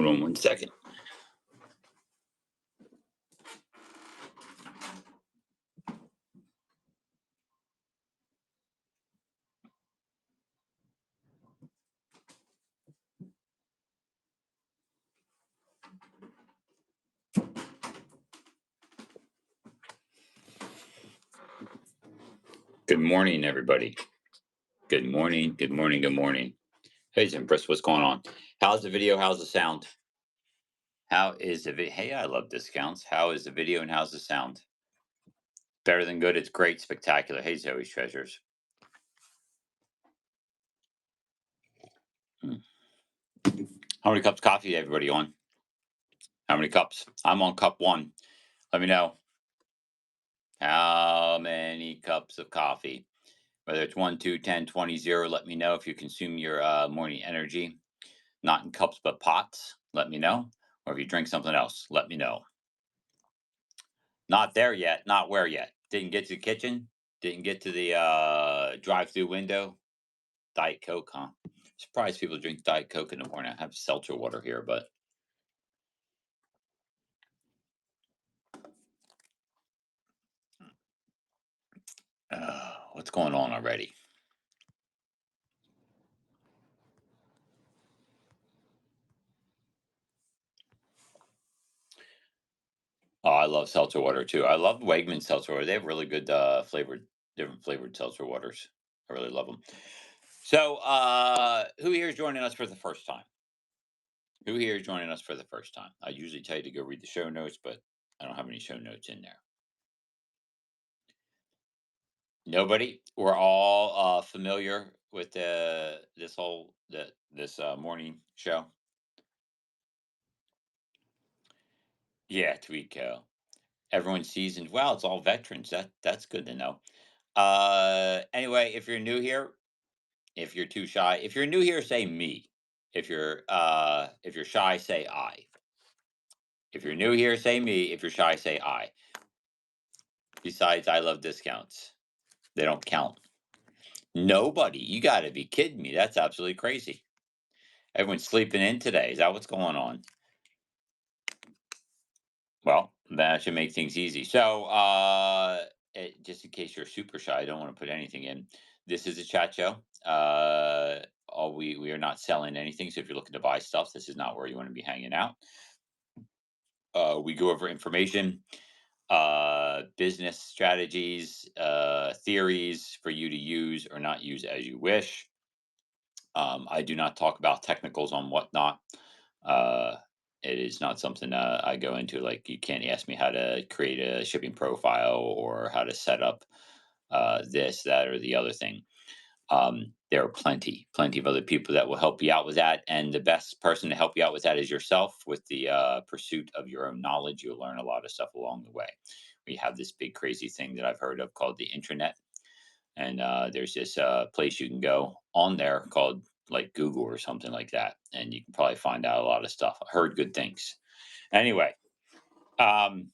Hold on 1 second. Good morning, everybody. Good morning, good morning, good morning. Hey, Empress, what's going on? How's the video? How's the sound? How is the video? Hey, I love discounts. How is the video and how's the sound? Better than good. It's great, spectacular. Hey, Zoe's Treasures. How many cups of coffee everybody on? How many cups? I'm on cup 1. Let me know. How many cups of coffee? Whether it's 1, 2, 10, 20, 0, let me know if you consume your morning energy. Not in cups, but pots, let me know. Or if you drink something else, let me know. Not there yet. Not where yet. Didn't get to the kitchen. Didn't get to the drive-through window. Diet Coke, huh? Surprised people drink Diet Coke in the morning. I have seltzer water here, but what's going on already? Oh, I love seltzer water too. I love Wegmans seltzer water. They have really good different flavored seltzer waters. I really love them. So, who here is joining us for the first time? Who here is joining us for the first time? I usually tell you to go read the show notes, but I don't have any show notes in there. Nobody. We're all familiar with this whole this morning show. Yeah, Tweetco. Everyone's seasoned. Wow, it's all veterans. That's good to know. Anyway, if you're new here, if you're too shy, if you're new here, say me. If you're shy, say I. If you're new here, say me. If you're shy, say I. Besides, I love discounts. They don't count. Nobody. You got to be kidding me. That's absolutely crazy. Everyone's sleeping in today. Is that what's going on? Well, that should make things easy. So, just in case you're super shy, I don't want to put anything in. This is a chat show. We are not selling anything. So if you're looking to buy stuff, this is not where you want to be hanging out. We go over information, business strategies, theories for you to use or not use as you wish. I do not talk about technicals on whatnot. Uh, it is not something I go into. Like, you can't ask me how to create a shipping profile or how to set up this, that, or the other thing. There are plenty of other people that will help you out with that. And the best person to help you out with that is yourself. With the pursuit of your own knowledge, you'll learn a lot of stuff along the way. We have this big, crazy thing that I've heard of called the internet. And there's this place you can go on there called like Google or something like that. And you can probably find out a lot of stuff. I heard good things. Anyway, um,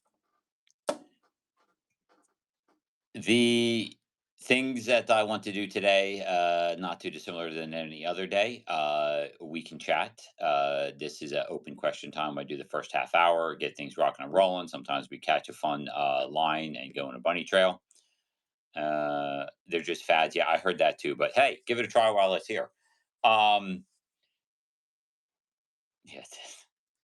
the things that I want to do today, not too dissimilar than any other day. We can chat. This is an open question time. I do the first half hour, get things rocking and rolling. Sometimes we catch a fun line and go on a bunny trail. They're just fads. Yeah, I heard that too. But hey, give it a try while it's here. Um, yeah,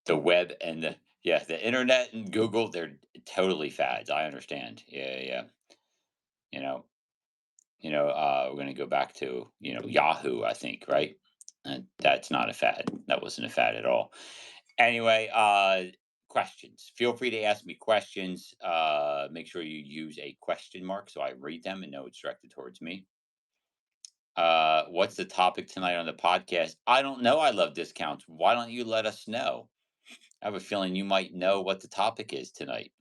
the web and the internet and Google, they're totally fads. I understand. Yeah, yeah. You know, we're going to go back to, Yahoo, I think, right? And that's not a fad. That wasn't a fad at all. Anyway, questions. Feel free to ask me questions. Make sure you use a question mark so I read them and know it's directed towards me. What's the topic tonight on the podcast? I don't know. I love discounts. Why don't you let us know? I have a feeling you might know what the topic is tonight.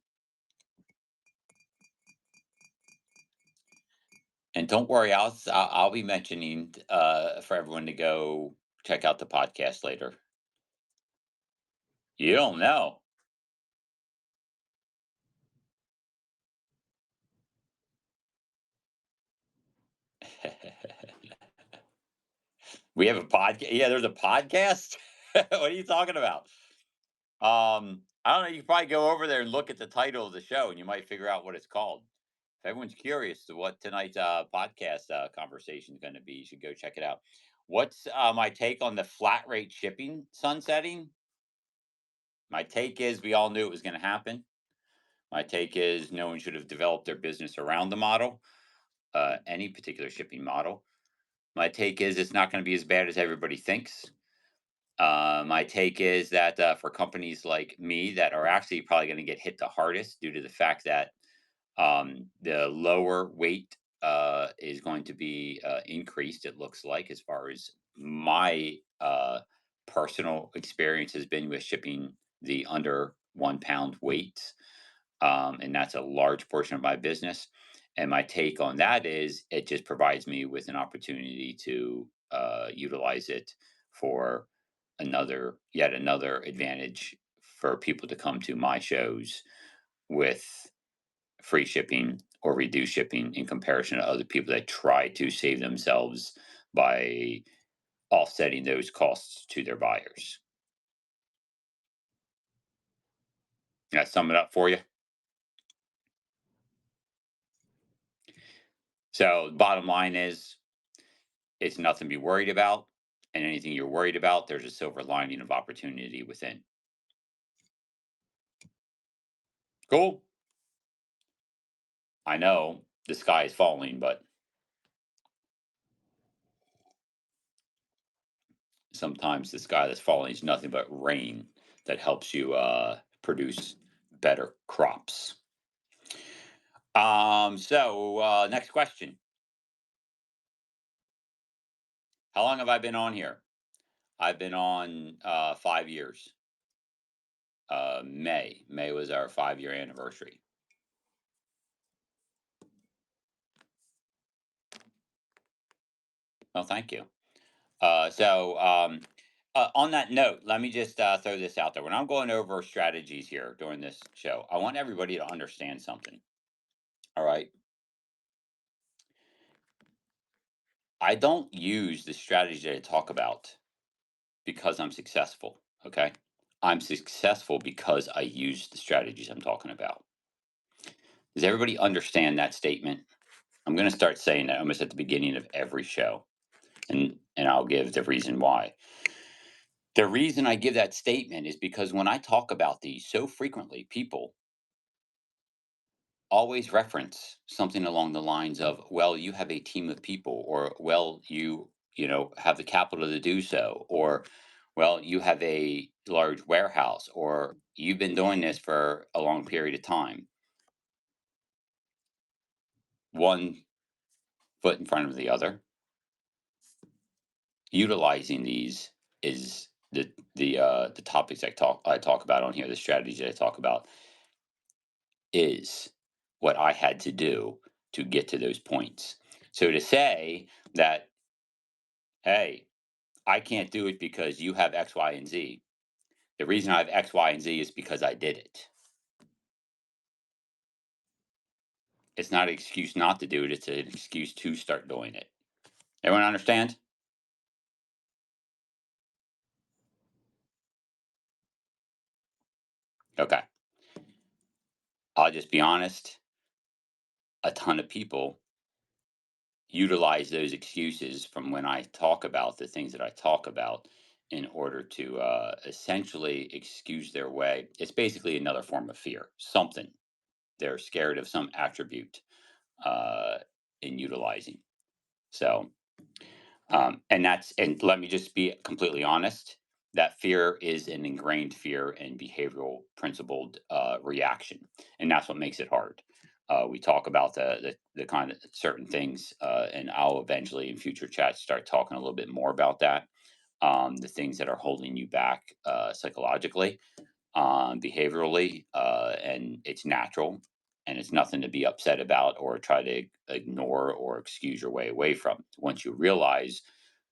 And don't worry, I'll be mentioning for everyone to go check out the podcast later. You don't know. We have a podcast. Yeah, there's a podcast. What are you talking about? I don't know. You can probably go over there and look at the title of the show, and you might figure out what it's called. If everyone's curious to what tonight's podcast conversation is going to be, you should go check it out. What's my take on the flat rate shipping sunsetting? My take is we all knew it was going to happen. My take is no one should have developed their business around the model, any particular shipping model. My take is it's not going to be as bad as everybody thinks. My take is that for companies like me that are actually probably going to get hit the hardest due to the fact that the lower weight is going to be increased, it looks like, as far as my personal experience has been with shipping the under 1 pound weights. And that's a large portion of my business. And my take on that is it just provides me with an opportunity to utilize it for yet another advantage for people to come to my shows with free shipping or reduced shipping in comparison to other people that try to save themselves by offsetting those costs to their buyers. Can I sum it up for you? So, the bottom line is it's nothing to be worried about. And anything you're worried about, there's a silver lining of opportunity within. Cool. I know the sky is falling, but sometimes the sky that's falling is nothing but rain that helps you produce better crops. Next question. How long have I been on here? I've been on 5 years. May was our 5 year anniversary. Well, thank you. On that note, let me just throw this out there. When I'm going over strategies here during this show, I want everybody to understand something. All right. I don't use the strategy that I talk about because I'm successful. Okay. I'm successful because I use the strategies I'm talking about. Does everybody understand that statement? I'm going to start saying that almost at the beginning of every show, and I'll give the reason why. The reason I give that statement is because when I talk about these so frequently, people always reference something along the lines of, well, you have a team of people, or well, you have the capital to do so, or well, you have a large warehouse, or you've been doing this for a long period of time. One foot in front of the other. Utilizing these is the topics I talk about on here, the strategies I talk about is what I had to do to get to those points. So to say that, hey, I can't do it because you have X, Y, and Z. The reason I have X, Y, and Z is because I did it. It's not an excuse not to do it, it's an excuse to start doing it. Everyone understand? Okay. I'll just be honest. A ton of people utilize those excuses from when I talk about the things that I talk about in order to essentially excuse their way. It's basically another form of fear, something. They're scared of some attribute uh, in utilizing. So, and let me just be completely honest. That fear is an ingrained fear and behavioral principled reaction, and that's what makes it hard. We talk about the kind of certain things, and I'll eventually in future chats start talking a little bit more about that. The things that are holding you back psychologically, behaviorally, and it's natural, and it's nothing to be upset about or try to ignore or excuse your way away from. Once you realize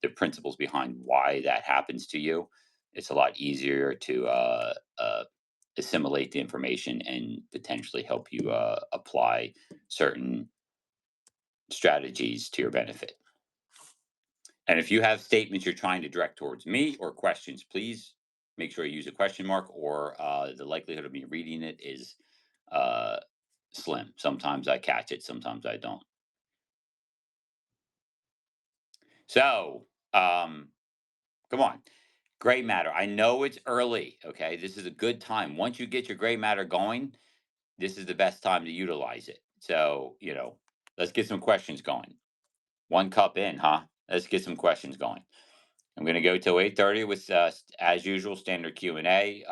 the principles behind why that happens to you, it's a lot easier to assimilate the information and potentially help you apply certain strategies to your benefit. And if you have statements you're trying to direct towards me or questions, please make sure you use a question mark, or the likelihood of me reading it is uh, slim. Sometimes I catch it, sometimes I don't. So, come on. Gray matter. I know it's early. Okay. This is a good time. Once you get your gray matter going, this is the best time to utilize it. So, let's get some questions going. 1 cup in, huh? Let's get some questions going. I'm going to go till 8:30 with, as usual, standard Q&A.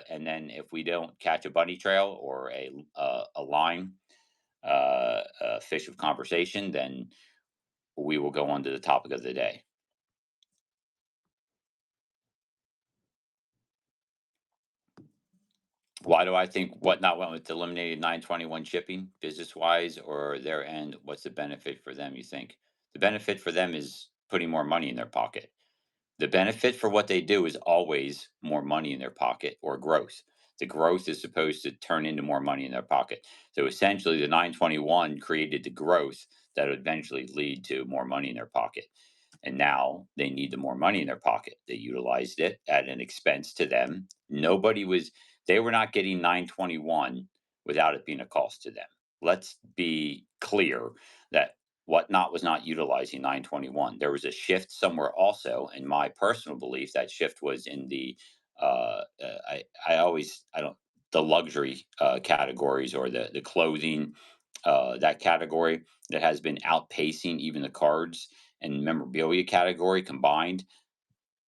And then if we don't catch a bunny trail or a line, a fish of conversation, then we will go on to the topic of the day. Why do I think Whatnot went with eliminated 921 shipping business wise or their end? What's the benefit for them, you think? The benefit for them is putting more money in their pocket. The benefit for what they do is always more money in their pocket or growth. The growth is supposed to turn into more money in their pocket. So essentially, the 921 created the growth that would eventually lead to more money in their pocket. And now they need the more money in their pocket. They utilized it at an expense to them. They were not getting 921 without it being a cost to them. Let's be clear that Whatnot was not utilizing 921. There was a shift somewhere also. In my personal belief, that shift was in I don't, the luxury categories, or the clothing, that category that has been outpacing even the cards and memorabilia category combined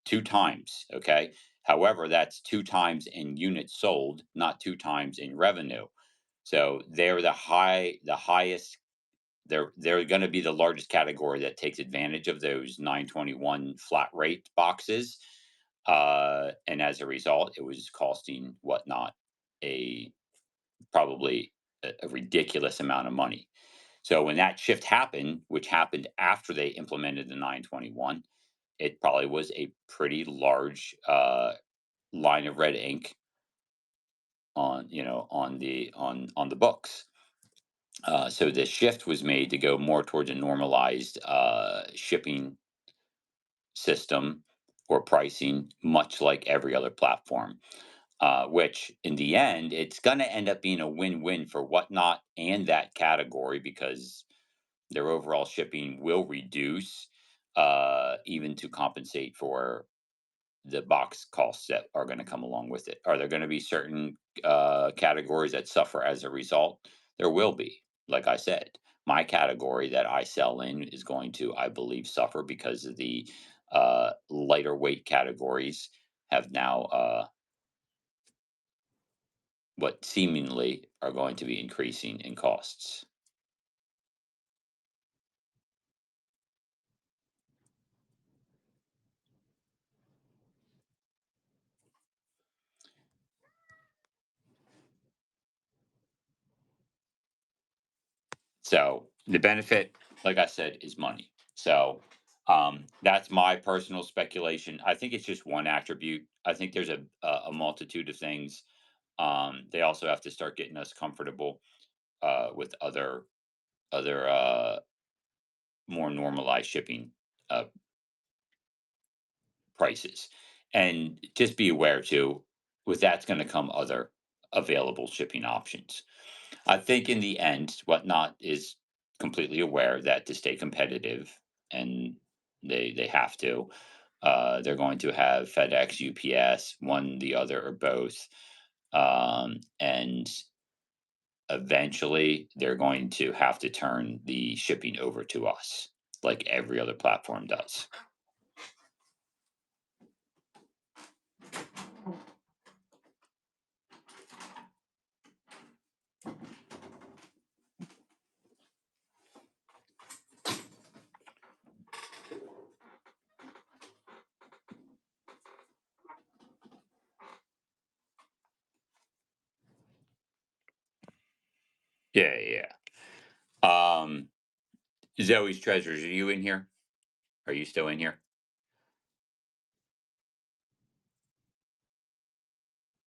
2 times. Okay. However, that's 2 times in units sold, not 2 times in revenue. So they're the highest. They're going to be the largest category that takes advantage of those 921 flat rate boxes. And as a result, it was costing Whatnot a probably a ridiculous amount of money. So when that shift happened, which happened after they implemented the 921, it probably was a pretty large line of red ink on the books. So the shift was made to go more towards a normalized shipping system or pricing, much like every other platform. Which in the end, it's going to end up being a win-win for Whatnot and that category, because their overall shipping will reduce, even to compensate for the box costs that are going to come along with it. Are there going to be certain categories that suffer as a result? There will be. Like I said, my category that I sell in is going to, I believe, suffer because of the lighter weight categories have now, what seemingly are going to be increasing in costs. So the benefit, like I said, is money. So that's my personal speculation. I think it's just one attribute. I think there's a multitude of things. They also have to start getting us comfortable with other more normalized shipping uh, prices, and just be aware too. With that's going to come other available shipping options. I think in the end, Whatnot is completely aware that to stay competitive, and they have to, they're going to have FedEx, UPS, one, the other, or both, and eventually they're going to have to turn the shipping over to us, like every other platform does. Yeah, yeah. Zoe's Treasures, are you in here? Are you still in here?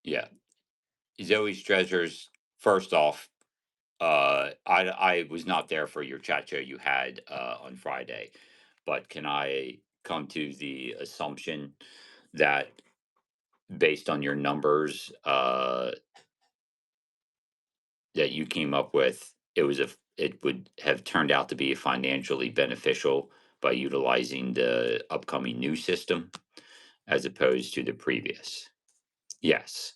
Yeah. Zoe's Treasures. First off, I was not there for your chat show you had on Friday, but can I come to the assumption that based on your numbers that you came up with, it would have turned out to be financially beneficial by utilizing the upcoming new system as opposed to the previous. Yes.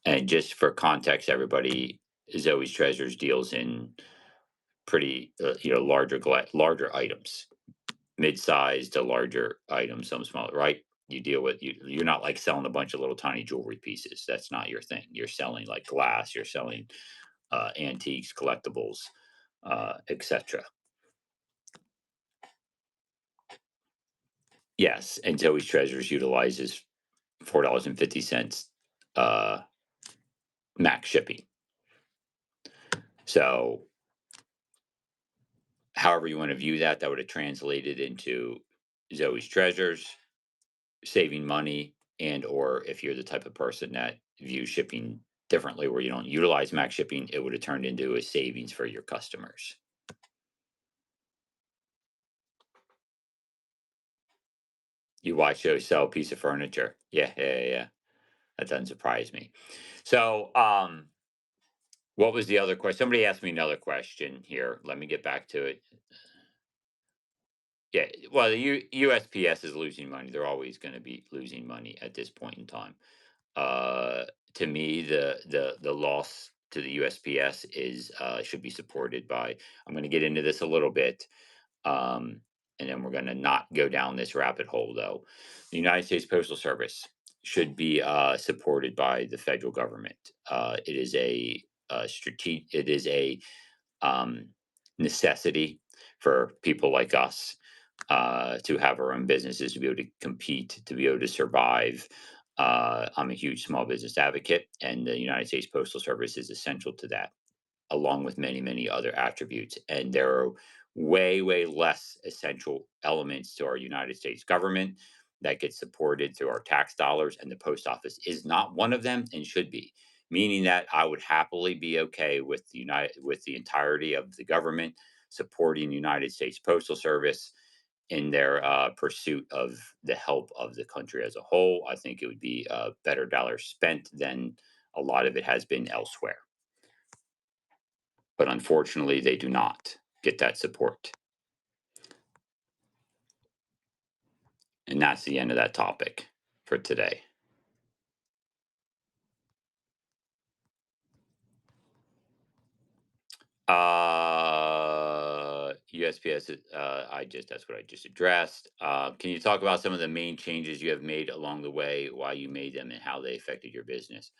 And just for context, everybody, Zoe's Treasures deals in pretty, larger items, mid-sized to larger items, some smaller, right? You deal with you're not like selling a bunch of little tiny jewelry pieces. That's not your thing. You're selling like glass. You're selling antiques, collectibles, etc. Yes, and Zoe's Treasures utilizes $4.50 uh, max shipping. So, however you want to view that, that would have translated into Zoe's Treasures saving money, and or if you're the type of person that views shipping differently, where you don't utilize max shipping, it would have turned into a savings for your customers. You watch those sell a piece of furniture. Yeah, yeah, yeah, yeah. That doesn't surprise me. So, what was the other question? Somebody asked me another question here. Let me get back to it. Yeah, well, the USPS is losing money. They're always going to be losing money at this point in time. Uh, to me, the loss to the USPS is should be supported by. I'm going to get into this a little bit, um, and then we're going to not go down this rabbit hole. Though, the United States Postal Service should be supported by the federal government. It is a strategic. It is a um, necessity for people like us to have our own businesses, to be able to compete, to be able to survive. I'm a huge small business advocate, and the United States Postal Service is essential to that, along with many, many other attributes. And there are way, way less essential elements to our United States government that get supported through our tax dollars, and the post office is not one of them and should be. Meaning that I would happily be okay with the entirety of the government supporting the United States Postal Service in their pursuit of the help of the country as a whole. I think it would be a better dollar spent than a lot of it has been elsewhere. But unfortunately, they do not get that support. And that's the end of that topic for today. USPS, that's what I just addressed. Can you talk about some of the main changes you have made along the way, why you made them, and how they affected your business?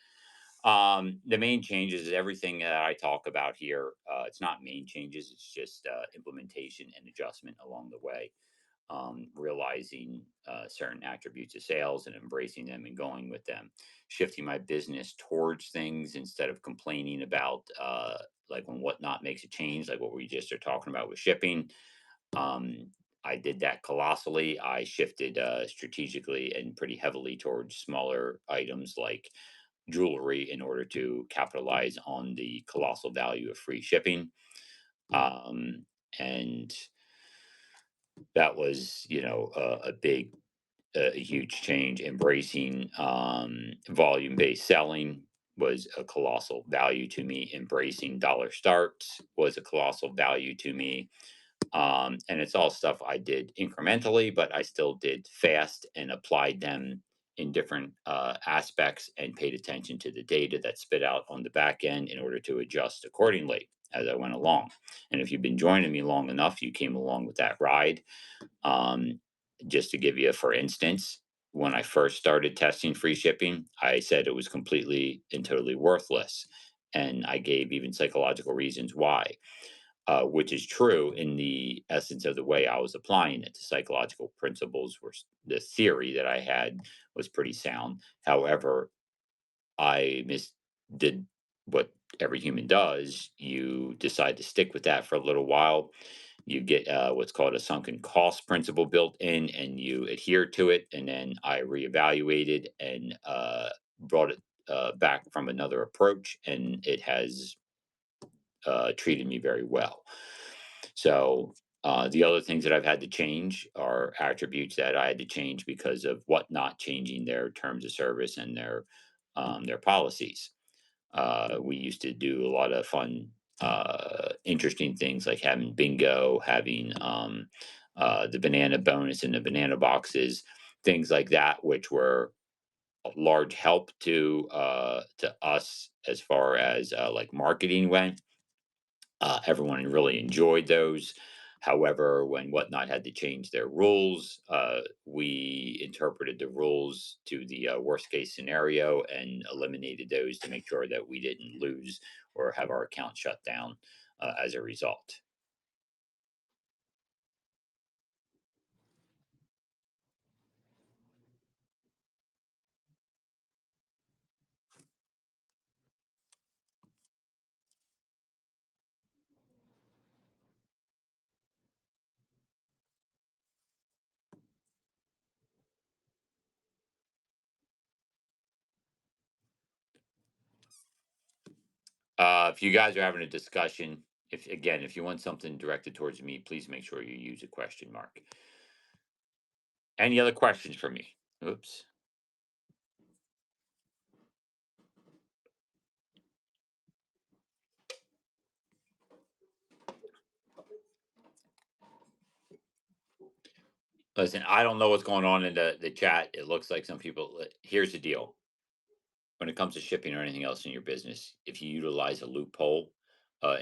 The main changes is everything that I talk about here. It's not main changes, it's just implementation and adjustment along the way. Realizing certain attributes of sales and embracing them and going with them, shifting my business towards things instead of complaining about like when whatnot makes a change, like what we just are talking about with shipping. Um, I did that colossally. I shifted strategically and pretty heavily towards smaller items like jewelry in order to capitalize on the colossal value of free shipping. And that was, a big, a huge change. Embracing volume based selling was a colossal value to me. Embracing dollar starts was a colossal value to me. And it's all stuff I did incrementally, but I still did fast and applied them in different aspects and paid attention to the data that spit out on the back end in order to adjust accordingly as I went along. And if you've been joining me long enough, you came along with that ride. Um, just to give you, for instance, when I first started testing free shipping, I said it was completely and totally worthless. And I gave even psychological reasons why, which is true in the essence of the way I was applying it. The psychological principles were the theory that I had was pretty sound. However, did what every human does. You decide to stick with that for a little while. You get what's called a sunken cost principle built in, and you adhere to it. And then I reevaluated and brought it back from another approach, and it has treated me very well. So The other things that I've had to change are attributes that I had to change because of Whatnot changing their terms of service and their policies. We used to do a lot of fun, interesting things like having bingo, having the banana bonus in the banana boxes, things like that, which were a large help to us as far as like marketing went. Everyone really enjoyed those. However, when Whatnot had to change their rules, we interpreted the rules to the worst case scenario and eliminated those to make sure that we didn't lose or have our account shut down as a result. If you guys are having a discussion, if you want something directed towards me, please make sure you use a question mark. Any other questions for me? Oops. Listen, I don't know what's going on in the chat. It looks like some people. Here's the deal: when it comes to shipping or anything else in your business, if you utilize a loophole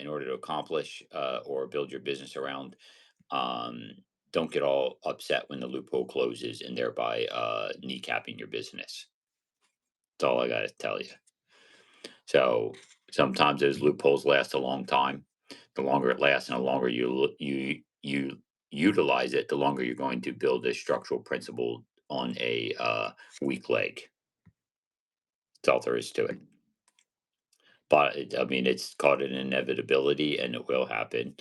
in order to accomplish or build your business around, um, don't get all upset when the loophole closes and thereby kneecapping your business. That's all I got to tell you. So sometimes those loopholes last a long time. The longer it lasts and the longer you utilize it, the longer you're going to build a structural principle on a weak leg. That's all there is to it. But I mean, it's called an inevitability, and it will happen.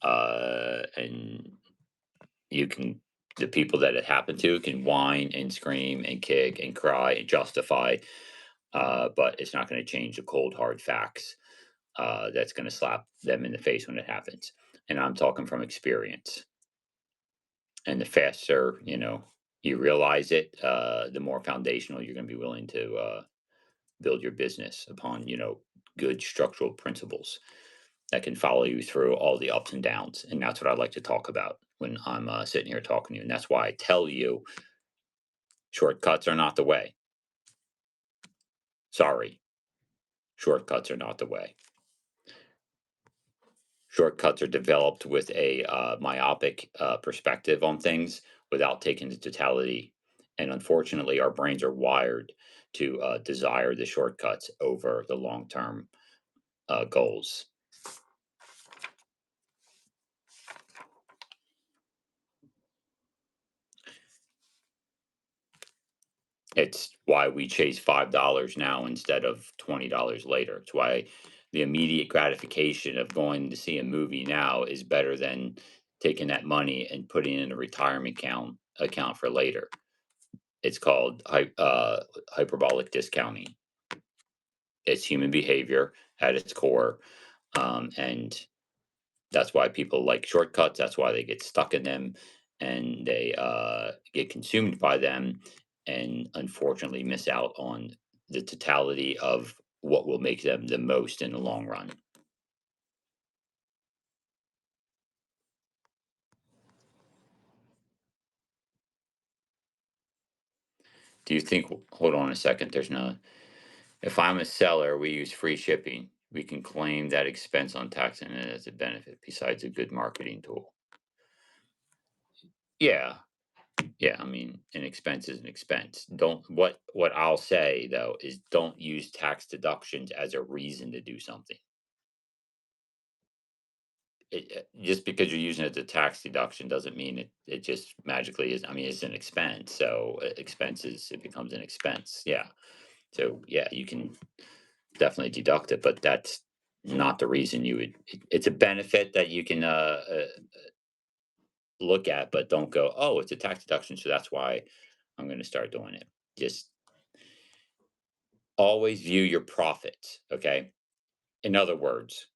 And you can, the people that it happened to can whine and scream and kick and cry and justify, but it's not going to change the cold hard facts. That's going to slap them in the face when it happens. And I'm talking from experience. And the faster you realize it, the more foundational you're going to be willing to build your business upon good structural principles that can follow you through all the ups and downs. And that's what I like to talk about when I'm sitting here talking to you. And that's why I tell you shortcuts are not the way. Sorry, shortcuts are not the way. Shortcuts are developed with a myopic perspective on things without taking the totality. And unfortunately, our brains are wired to desire the shortcuts over the long term goals. It's why we chase $5 now instead of $20 later. It's why the immediate gratification of going to see a movie now is better than taking that money and putting in a retirement account for later. It's called hyperbolic discounting. It's human behavior at its core, and that's why people like shortcuts. That's why they get stuck in them, and they get consumed by them, and unfortunately miss out on the totality of what will make them the most in the long run. Do you think? Hold on a second. There's no. If I'm a seller, we use free shipping. We can claim that expense on tax and as a benefit, besides a good marketing tool. Yeah, yeah. I mean, an expense is an expense. Don't what I'll say though is don't use tax deductions as a reason to do something. Just because you're using it as a tax deduction doesn't mean it just magically is. I mean, it's an expense, so expenses it becomes an expense. Yeah. So yeah, you can definitely deduct it, but that's not the reason you would. It's a benefit that you can look at, but don't go, oh, it's a tax deduction, so that's why I'm going to start doing it. Just always view your profits. Okay. In other words,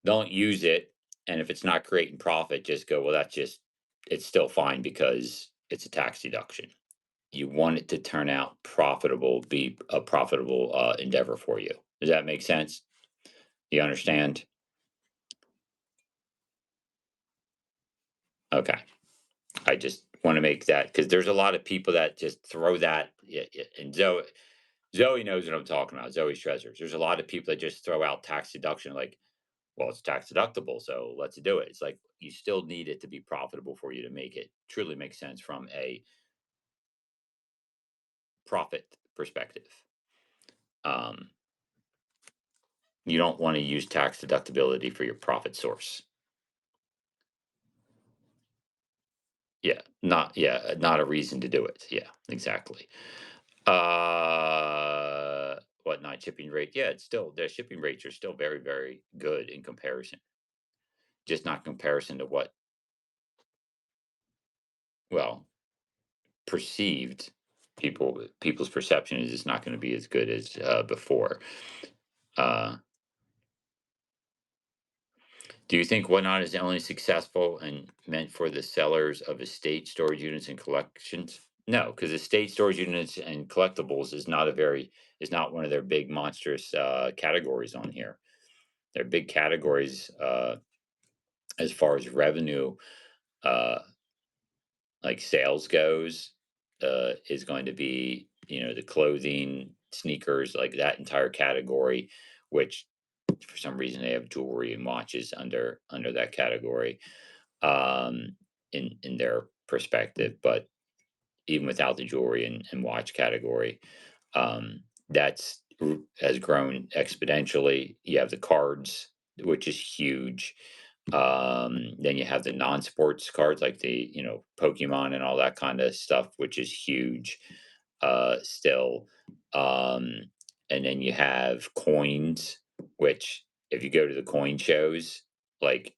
don't use it And if it's not creating profit, just go, well, it's still fine because it's a tax deduction. You want it to turn out profitable, be a profitable endeavor for you. Does that make sense? You understand? Okay. I just want to make that because there's a lot of people that just throw that. And Zoe knows what I'm talking about. Zoe Stressors. There's a lot of people that just throw out tax deduction like, well, it's tax deductible, so let's do it. It's like you still need it to be profitable for you to make it truly make sense from a profit perspective. Um, you don't want to use tax deductibility for your profit source. Not a reason to do it. Yeah, exactly. What not shipping rate? Yeah, it's still their shipping rates are still very, very good in comparison. Just not comparison to what, well, perceived people's perception is just not going to be as good as before. Uh, do you think whatnot is only successful and meant for the sellers of estate storage units and collections? No, because estate storage units and collectibles is not one of their big monstrous categories on here. Their big categories as far as revenue, uh, like sales goes, is going to be the clothing, sneakers, like that entire category, which for some reason they have jewelry and watches under that category, um, in their perspective. But even without the jewelry and watch category, that's has grown exponentially. You have the cards, which is huge. Then you have the non-sports cards like the Pokemon and all that kind of stuff, which is huge still. Um, and then you have coins, which if you go to the coin shows, like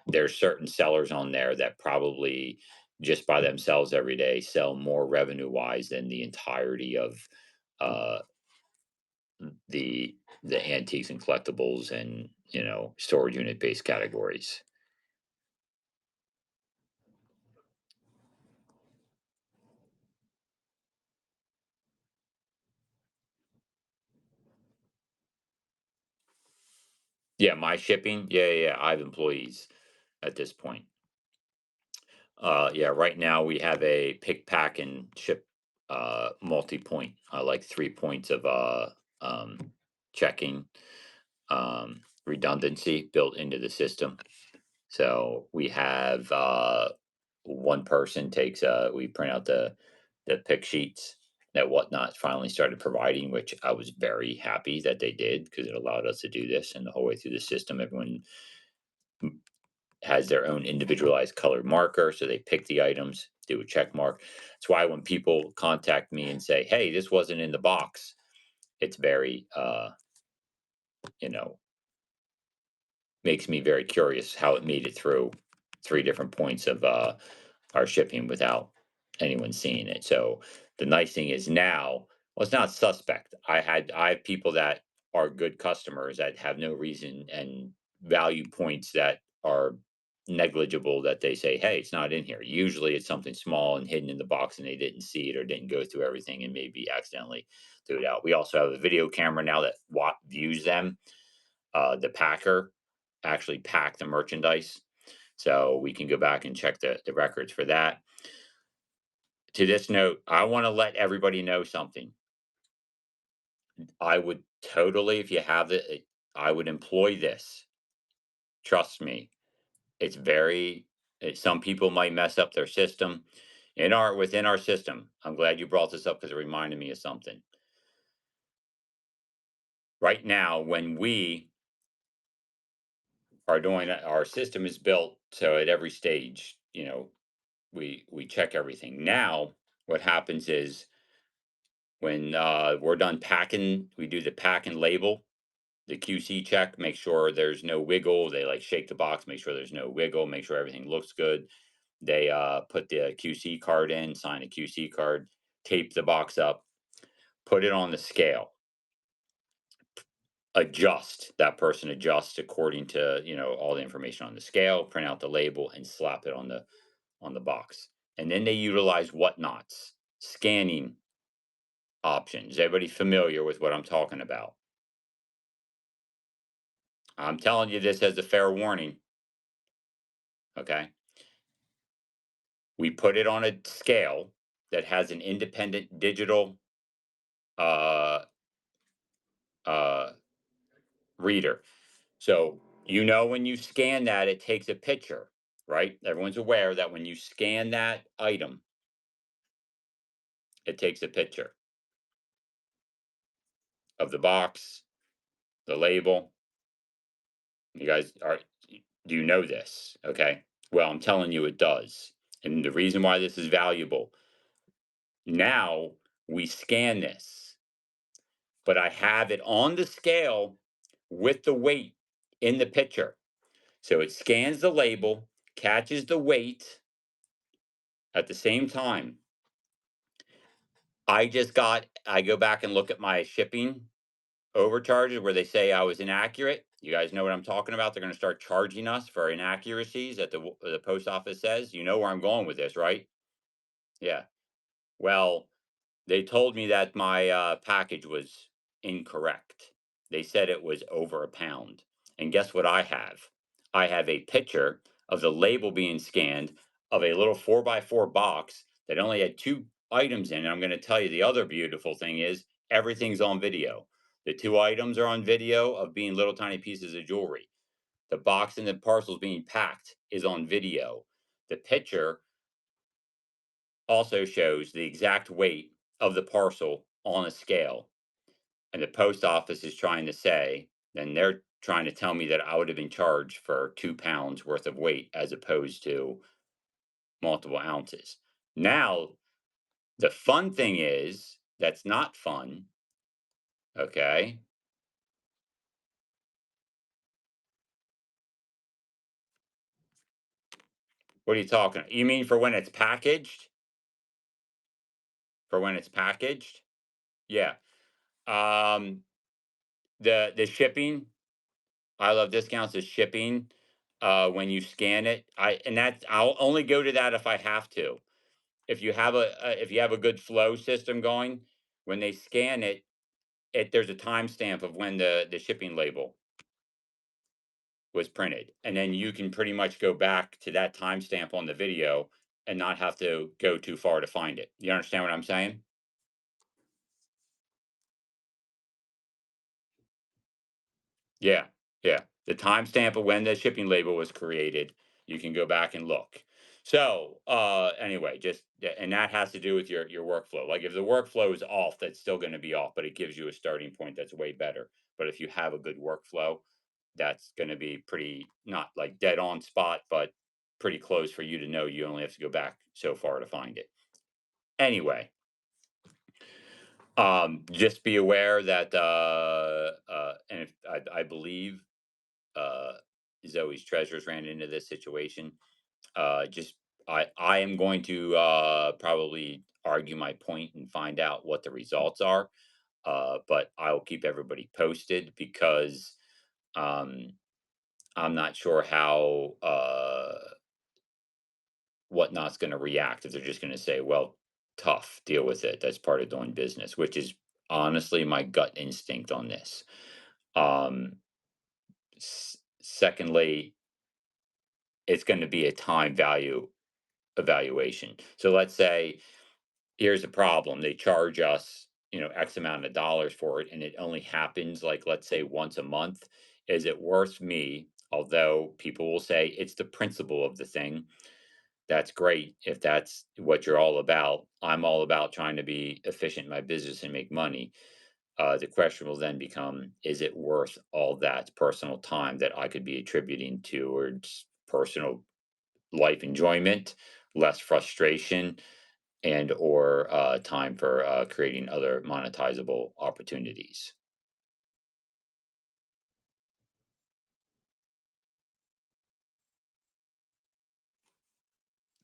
there's certain sellers on there that probably just by themselves every day sell more revenue wise than the entirety of uh, the antiques and collectibles and storage unit based categories. Yeah, my shipping. Yeah. I have employees at this point. Yeah, right now we have a pick, pack, and ship multi-point, like 3 points of checking redundancy built into the system. So we have one person takes we print out the pick sheets that Whatnot finally started providing, which I was very happy that they did because it allowed us to do this. And the whole way through the system, everyone has their own individualized colored marker. So they pick the items, do a check mark. That's why when people contact me and say, hey, this wasn't in the box, it's very, you know, makes me very curious how it made it through 3 different points of our shipping without anyone seeing it. So the nice thing is now, well, it's not suspect. I have people that are good customers that have no reason and value points that are negligible that they say, hey, it's not in here. Usually it's something small and hidden in the box and they didn't see it or didn't go through everything and maybe accidentally threw it out. We also have a video camera now that views them. The packer actually pack the merchandise. So we can go back and check the records for that. To this note, I want to let everybody know something. I would totally, if you have it, I would employ this. Trust me. It's very, some people might mess up their system. Within our system, I'm glad you brought this up because it reminded me of something. Right now, when we are doing our system is built so at every stage, we check everything. Now, what happens is when we're done packing, we do the pack and label, the QC check, make sure there's no wiggle. They like shake the box, make sure there's no wiggle, make sure everything looks good. They put the QC card in, sign a QC card, tape the box up, put it on the scale. adjust. That person adjusts according to, all the information on the scale, print out the label, and slap it on the box. And then they utilize whatnots, scanning options. Everybody familiar with what I'm talking about? I'm telling you this as a fair warning. Okay. We put it on a scale that has an independent digital uh, uh, reader. So, when you scan that, it takes a picture, right? Everyone's aware that when you scan that item, it takes a picture of the box, the label. You guys do you know this? Okay. Well, I'm telling you it does. And the reason why this is valuable, now we scan this, but I have it on the scale with the weight in the picture. So it scans the label, catches the weight at the same time. I go back and look at my shipping overcharges where they say I was inaccurate. You guys know what I'm talking about. They're going to start charging us for inaccuracies that the post office says. You know where I'm going with this, right? Yeah. Well, they told me that my package was incorrect. They said it was over a pound. And guess what I have? I have a picture of the label being scanned of a little 4x4 box that only had two items in it. I'm going to tell you the other beautiful thing is everything's on video. The two items are on video of being little tiny pieces of jewelry. The box and the parcels being packed is on video. The picture also shows the exact weight of the parcel on a scale. And the post office is trying to say, then they're trying to tell me that I would have been charged for 2 pounds worth of weight as opposed to multiple ounces. Now, the fun thing is that's not fun. Okay. What are you talking? You mean for when it's packaged? For when it's packaged? Yeah. Um, the shipping, I love discounts of shipping. When you scan it, I'll only go to that if I have to. If you have a good flow system going, when they scan it, there's a timestamp of when the shipping label was printed, and then you can pretty much go back to that timestamp on the video and not have to go too far to find it. You understand what I'm saying? Yeah, yeah. The timestamp of when the shipping label was created, you can go back and look. So, anyway, and that has to do with your workflow. Like if the workflow is off, that's still going to be off, but it gives you a starting point that's way better. But if you have a good workflow, that's going to be pretty not like dead on spot, but pretty close for you to know you only have to go back so far to find it. Anyway, just be aware that and if I believe uh, Zoe's Treasures ran into this situation. Just I am going to probably argue my point and find out what the results are. But I'll keep everybody posted because um, I'm not sure how Whatnot's going to react if they're just going to say, "Well, tough, deal with it. That's part of doing business," which is honestly my gut instinct on this. Um, Secondly, it's going to be a time value evaluation. So let's say here's a problem. They charge us, X amount of dollars for it, and it only happens like let's say once a month. Is it worth me? Although people will say it's the principle of the thing. That's great if that's what you're all about. I'm all about trying to be efficient in my business and make money. The question will then become, is it worth all that personal time that I could be attributing towards personal life enjoyment, less frustration, and or time for creating other monetizable opportunities.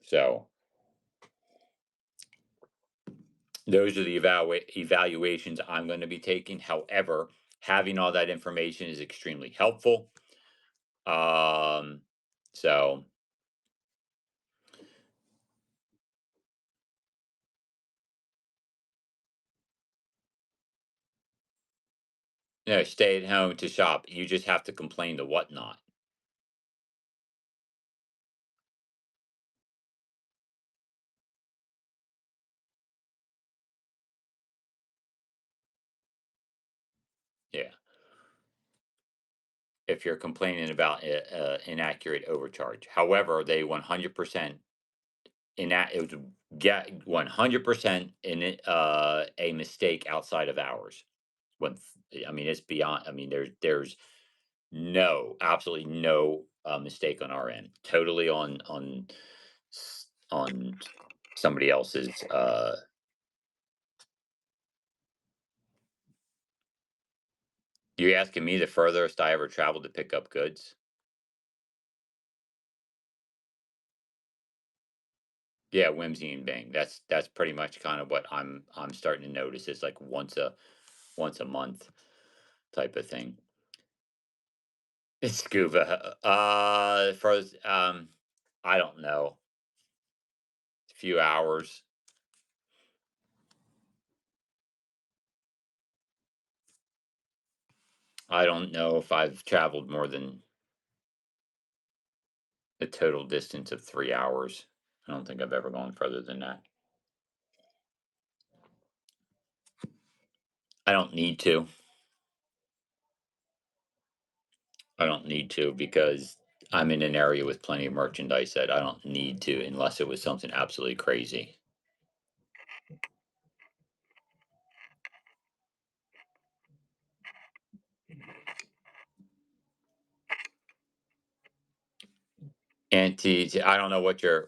So those are the evaluations I'm going to be taking. However, having all that information is extremely helpful. Um, so stay at home to shop. You just have to complain to whatnot. Yeah. If you're complaining about inaccurate overcharge. However, they 100% it was get 100% in it, a mistake outside of hours. When I mean, it's beyond. I mean, there's no, absolutely no mistake on our end. Totally on somebody else's. You're asking me the furthest I ever traveled to pick up goods? Yeah, whimsy and bang. That's pretty much kind of what I'm starting to notice. It's like once a month type of thing. Scuba. For I don't know, a few hours. I don't know if I've traveled more than a total distance of 3 hours. I don't think I've ever gone further than that. I don't need to. I don't need to because I'm in an area with plenty of merchandise that I don't need to unless it was something absolutely crazy. I don't know what you're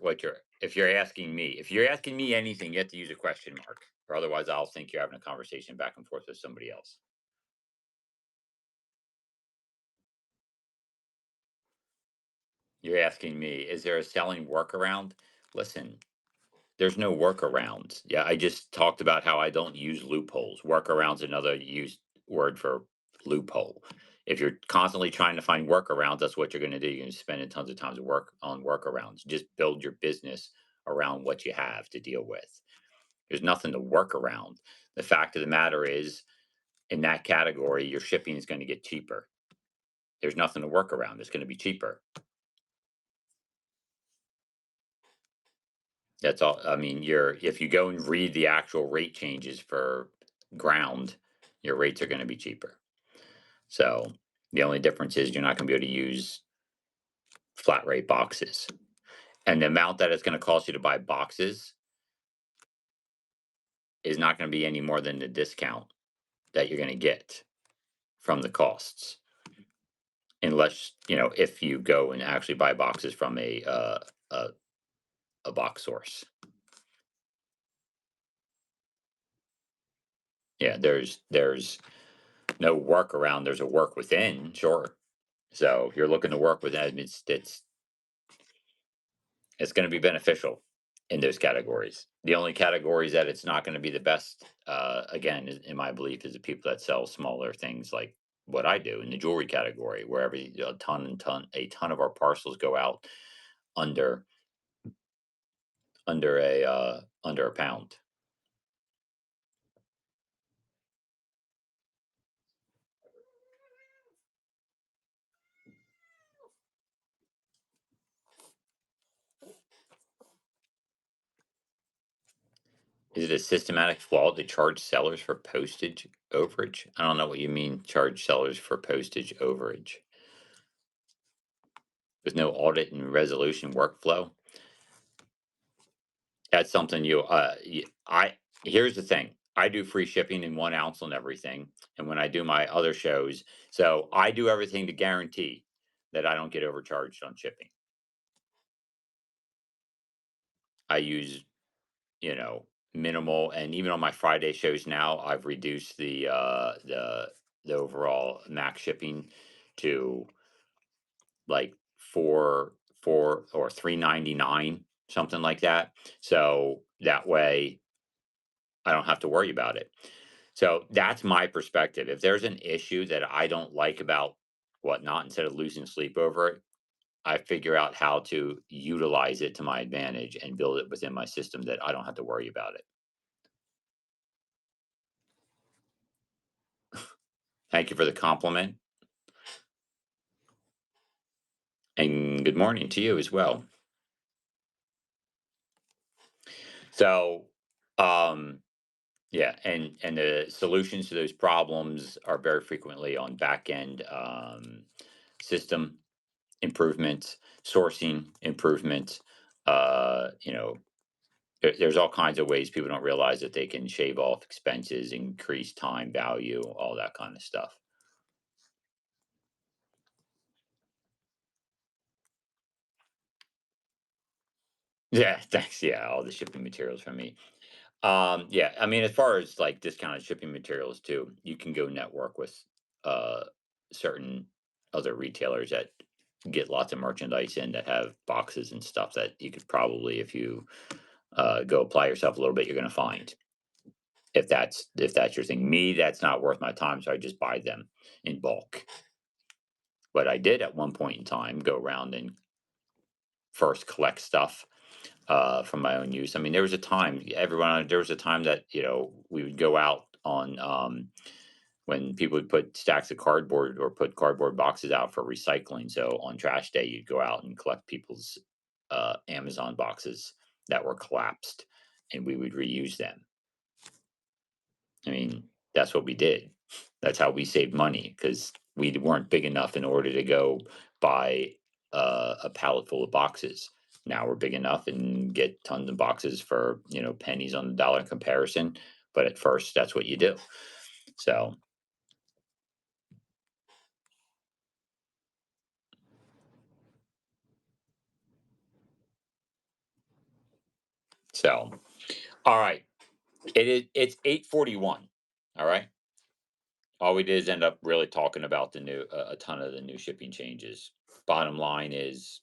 if you're asking me anything, you have to use a question mark, or otherwise I'll think you're having a conversation back and forth with somebody else. You're asking me, is there a selling workaround? Listen, there's no workarounds. Yeah, I just talked about how I don't use loopholes. Workarounds another used word for loophole. If you're constantly trying to find workarounds, that's what you're going to do. You're going to spend tons of time to work on workarounds. Just build your business around what you have to deal with. There's nothing to work around. The fact of the matter is, in that category, your shipping is going to get cheaper. There's nothing to work around. It's going to be cheaper. That's all. I mean, if you go and read the actual rate changes for ground, your rates are going to be cheaper. So the only difference is you're not going to be able to use flat rate boxes. And the amount that it's going to cost you to buy boxes is not going to be any more than the discount that you're going to get from the costs. Unless, if you go and actually buy boxes from a, a box source. Yeah, there's no workaround. There's a work within, sure. So if you're looking to work with that, it's going to be beneficial in those categories. The only categories that it's not going to be the best, again, in my belief, is the people that sell smaller things like what I do in the jewelry category, where a ton of our parcels go out under under a pound. Is it a systematic flaw to charge sellers for postage overage? I don't know what you mean, charge sellers for postage overage. There's no audit and resolution workflow. That's something here's the thing. I do free shipping in 1 ounce on everything. And when I do my other shows, so I do everything to guarantee that I don't get overcharged on shipping. I use, you know, minimal, and even on my Friday shows now, I've reduced the overall max shipping to like four or 3.99, something like that. So that way I don't have to worry about it. So that's my perspective. If there's an issue that I don't like about whatnot, instead of losing sleep over it, I figure out how to utilize it to my advantage and build it within my system that I don't have to worry about it. Thank you for the compliment, and good morning to you as well. So, um, yeah, and the solutions to those problems are very frequently on back end system improvements, sourcing improvements. You know, there's all kinds of ways people don't realize that they can shave off expenses, increase time value, all that kind of stuff. Yeah, thanks. Yeah, all the shipping materials from me. Yeah, I mean, as far as like discounted shipping materials too, you can go network with uh certain other retailers that get lots of merchandise in that have boxes and stuff that you could probably, if you go apply yourself a little bit, you're going to find. If that's your thing. Me, that's not worth my time, so I just buy them in bulk. But I did at one point in time go around and first collect stuff from my own use. I mean, there was a time that, we would go out on, when people would put stacks of cardboard or put cardboard boxes out for recycling. So on trash day, you'd go out and collect people's Amazon boxes that were collapsed, and we would reuse them. I mean, that's what we did. That's how we saved money because we weren't big enough in order to go buy a pallet full of boxes. Now we're big enough and get tons of boxes for, pennies on the dollar in comparison. But at first, that's what you do. So, so all right. It's 8:41. All right. All we did is end up really talking about a ton of the new shipping changes. Bottom line is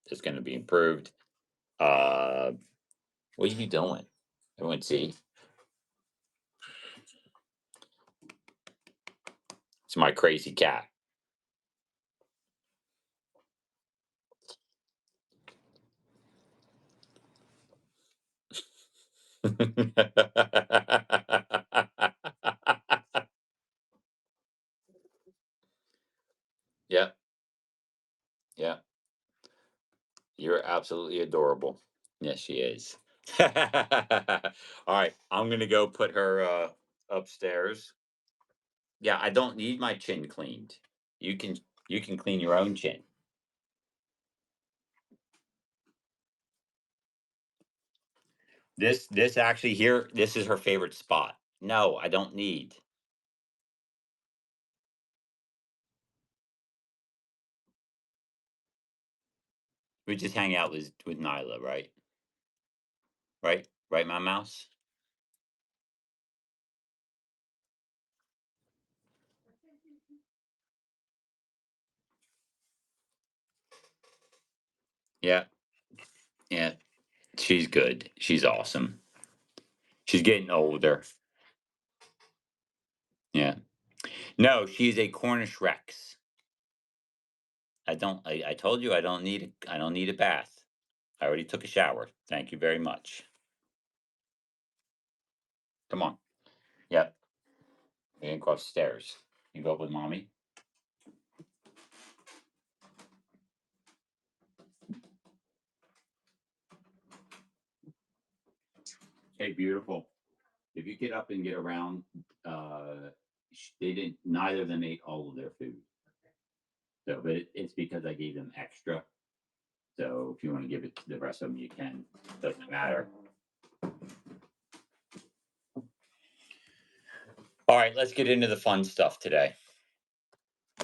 it's going to be improved. Uh, what are you doing? Everyone see? It's my crazy cat. Yeah, yeah. You're absolutely adorable. Yes, she is. All right, I'm gonna go put her upstairs. Yeah, I don't need my chin cleaned. You can you can clean your own chin. This actually here, this is her favorite spot. No, I don't need. We just hang out with Nyla, right? Right? Right, my mouse? Yeah, yeah. She's good. She's awesome. She's getting older. Yeah. No, she's a Cornish Rex. I told you I don't need a bath. I already took a shower. Thank you very much. Come on. Yep. We can go upstairs. You go up with mommy. Hey, beautiful. If you get up and get around, they didn't. Neither of them ate all of their food. So, but it's because I gave them extra. So, if you want to give it to the rest of them, you can. Doesn't matter. All right, let's get into the fun stuff today.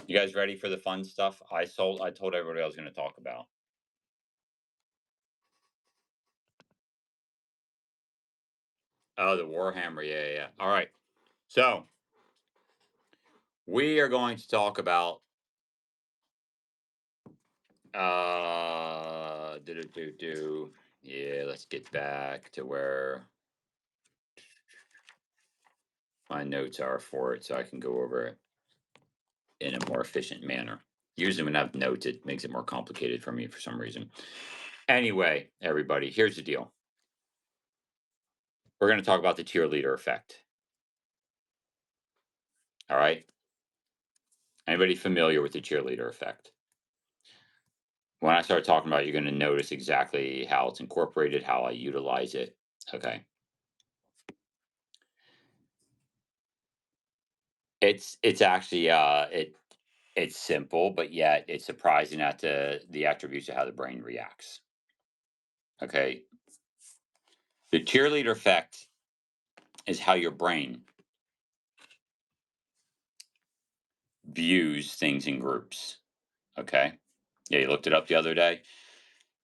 You guys ready for the fun stuff? I told everybody I was going to talk about. Oh, the Warhammer. Yeah, yeah. All right. So we are going to talk about do. Yeah, let's get back to where my notes are for it so I can go over it in a more efficient manner. Usually when I have notes, it makes it more complicated for me for some reason. Anyway, everybody, here's the deal. We're going to talk about the cheerleader effect. All right. Anybody familiar with the cheerleader effect? When I start talking about it, you're going to notice exactly how it's incorporated, how I utilize it. Okay. It's actually it's simple, but yet it's surprising at the attributes of how the brain reacts. Okay. The cheerleader effect is how your brain views things in groups. Okay. Yeah, you looked it up the other day.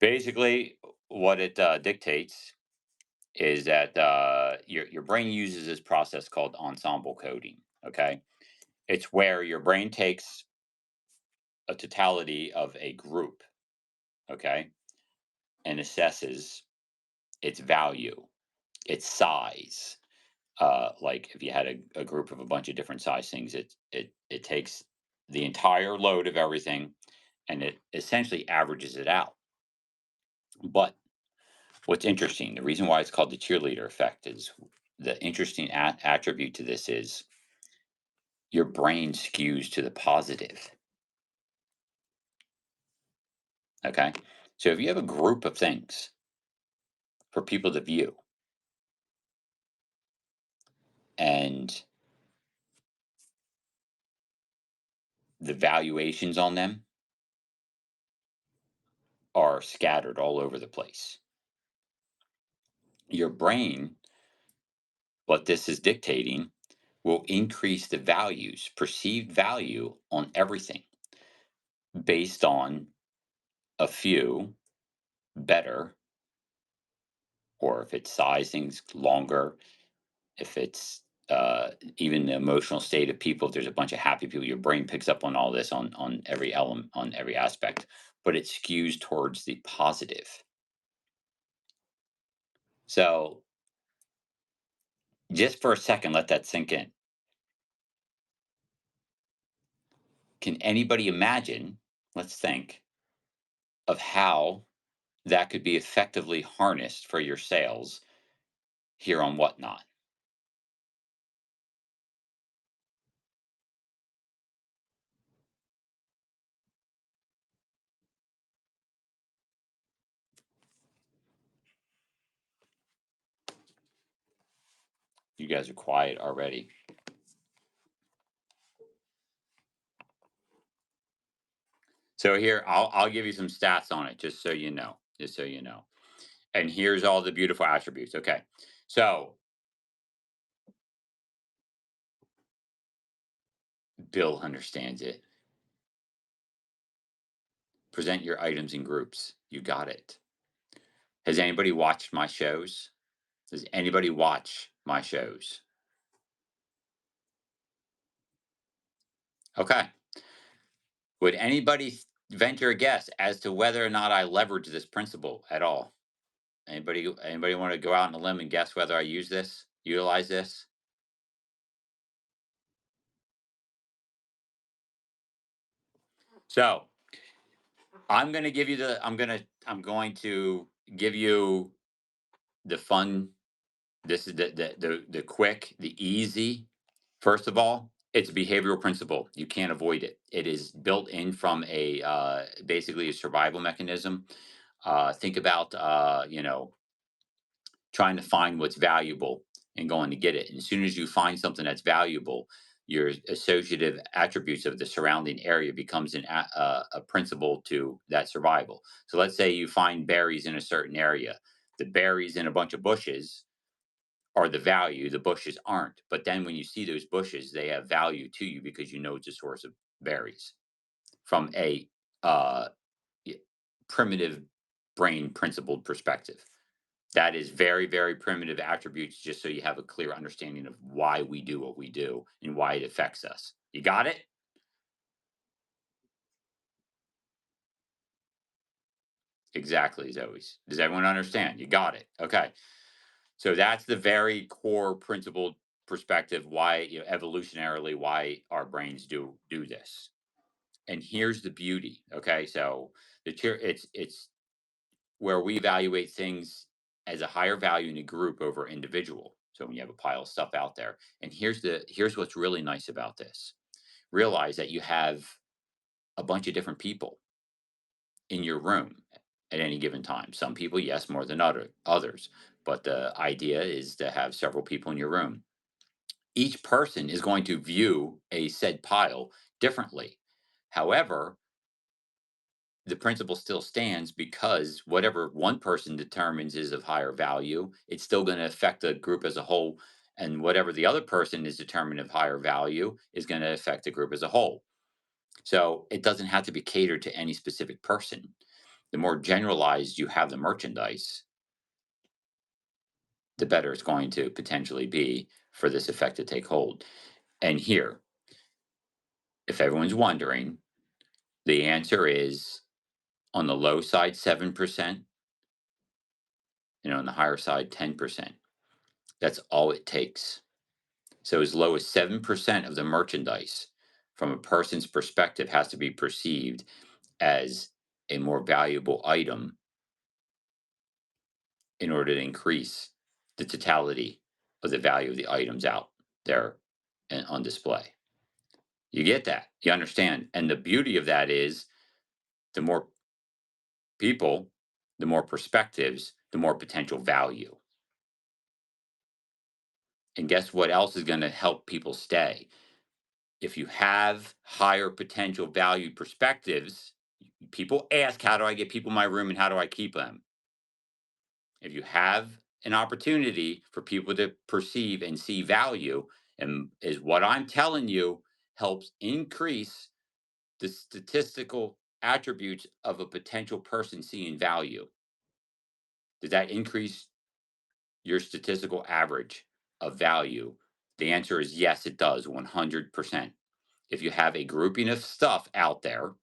Basically, what it dictates is that your brain uses this process called ensemble coding. Okay. It's where your brain takes a totality of a group. Okay. And assesses its value, its size. Like if you had a group of a bunch of different size things, it takes the entire load of everything and it essentially averages it out. But what's interesting, the reason why it's called the cheerleader effect is the interesting attribute to this is your brain skews to the positive. Okay. So if you have a group of things for people to view and the valuations on them are scattered all over the place, your brain, what this is dictating, will increase the values, perceived value on everything based on a few better, or if it's sizing's longer, if it's even the emotional state of people, if there's a bunch of happy people, your brain picks up on all this on every element, on every aspect, but it skews towards the positive. So just for a second, let that sink in. Can anybody imagine, let's think, of how that could be effectively harnessed for your sales here on Whatnot? You guys are quiet already. So here, I'll give you some stats on it, just so you know, just so you know. And here's all the beautiful attributes. Okay, so Bill understands it. Present your items in groups. You got it. Has anybody watched my shows? Does anybody watch my shows? Okay. Would anybody venture a guess as to whether or not I leverage this principle at all? Anybody want to go out on a limb and guess whether I use this, utilize this? So I'm going to give you the fun. This is the quick, the easy. First of all, it's a behavioral principle. You can't avoid it. It is built in from a basically a survival mechanism. Think about trying to find what's valuable and going to get it. And as soon as you find something that's valuable, your associative attributes of the surrounding area becomes a principle to that survival. So let's say you find berries in a certain area. The berries in a bunch of bushes are the value, the bushes aren't. But then when you see those bushes, they have value to you because you know it's a source of berries from a uh, primitive brain principled perspective. That is very, very primitive attributes, just so you have a clear understanding of why we do what we do and why it affects us. You got it? Exactly, Zoe. Does everyone understand? You got it. Okay. So that's the very core principle perspective why, evolutionarily, why our brains do this. And here's the beauty. Okay, so it's where we evaluate things as a higher value in a group over individual. So when you have a pile of stuff out there, and here's what's really nice about this. Realize that you have a bunch of different people in your room at any given time. Some people, yes, more than others, but the idea is to have several people in your room. Each person is going to view a said pile differently. However, the principle still stands because whatever one person determines is of higher value, it's still going to affect the group as a whole. And whatever the other person is determined of higher value is going to affect the group as a whole. So it doesn't have to be catered to any specific person. The more generalized you have the merchandise, the better it's going to potentially be for this effect to take hold. And here, if everyone's wondering, the answer is on the low side, 7%, and on the higher side, 10%. That's all it takes. So as low as 7% of the merchandise from a person's perspective has to be perceived as a more valuable item in order to increase the totality of the value of the items out there and on display. You get that. You understand. And the beauty of that is the more people, the more perspectives, the more potential value. And guess what else is going to help people stay? If you have higher potential value perspectives, people ask, how do I get people in my room and how do I keep them? If you have an opportunity for people to perceive and see value, and is what I'm telling you helps increase the statistical attributes of a potential person seeing value. Does that increase your statistical average of value? The answer is yes, it does, 100%. If you have a grouping of stuff out there,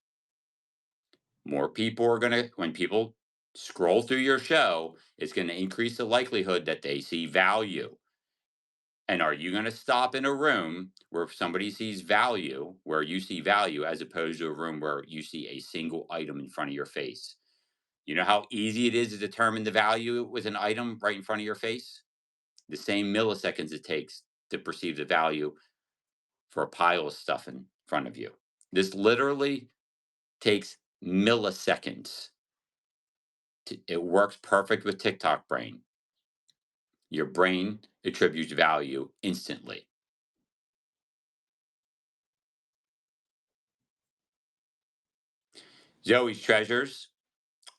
more people are going to, when people scroll through your show, it's going to increase the likelihood that they see value. And are you going to stop in a room where somebody sees value, where you see value, as opposed to a room where you see a single item in front of your face? You know how easy it is to determine the value with an item right in front of your face? The same milliseconds it takes to perceive the value for a pile of stuff in front of you. This literally takes milliseconds. It works perfect with TikTok brain. Your brain attributes value instantly. Zoe's treasures,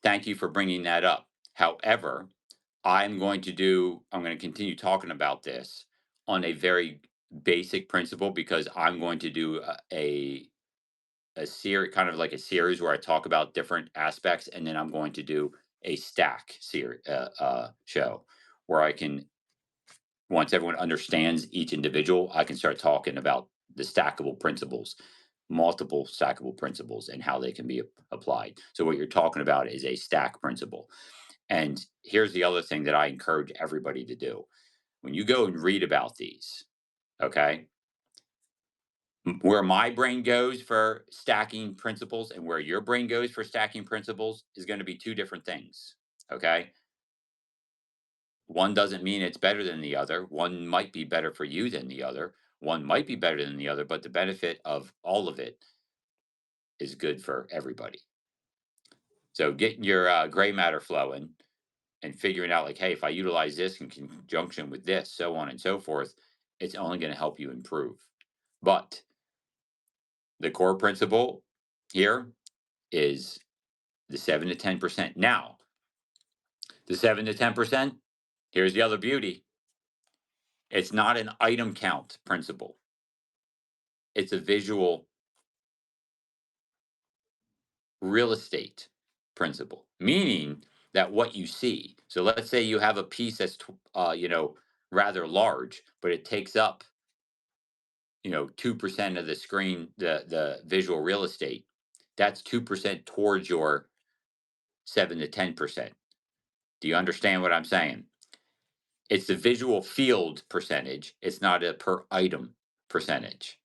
thank you for bringing that up. However, I'm going to continue talking about this on a very basic principle because I'm going to do a series, kind of like a series where I talk about different aspects, and then I'm going to do a stack series show where I can, once everyone understands each individual, I can start talking about the stackable principles, multiple stackable principles, and how they can be applied. So what you're talking about is a stack principle. And here's the other thing that I encourage everybody to do. When you go and read about these, okay, where my brain goes for stacking principles and where your brain goes for stacking principles is going to be two different things. Okay. One doesn't mean it's better than the other. One might be better for you than the other. One might be better than the other, but the benefit of all of it is good for everybody. So getting your gray matter flowing and figuring out, like, hey, if I utilize this in conjunction with this, so on and so forth, it's only going to help you improve. But the core principle here is the 7 to 10%. Now, the 7 to 10%, here's the other beauty. It's not an item count principle. It's a visual real estate principle, meaning that what you see. So let's say you have a piece that's rather large, but it takes up 2% of the screen, the visual real estate. That's 2% towards your 7 to 10%. Do you understand what I'm saying? It's the visual field percentage. It's not a per item percentage.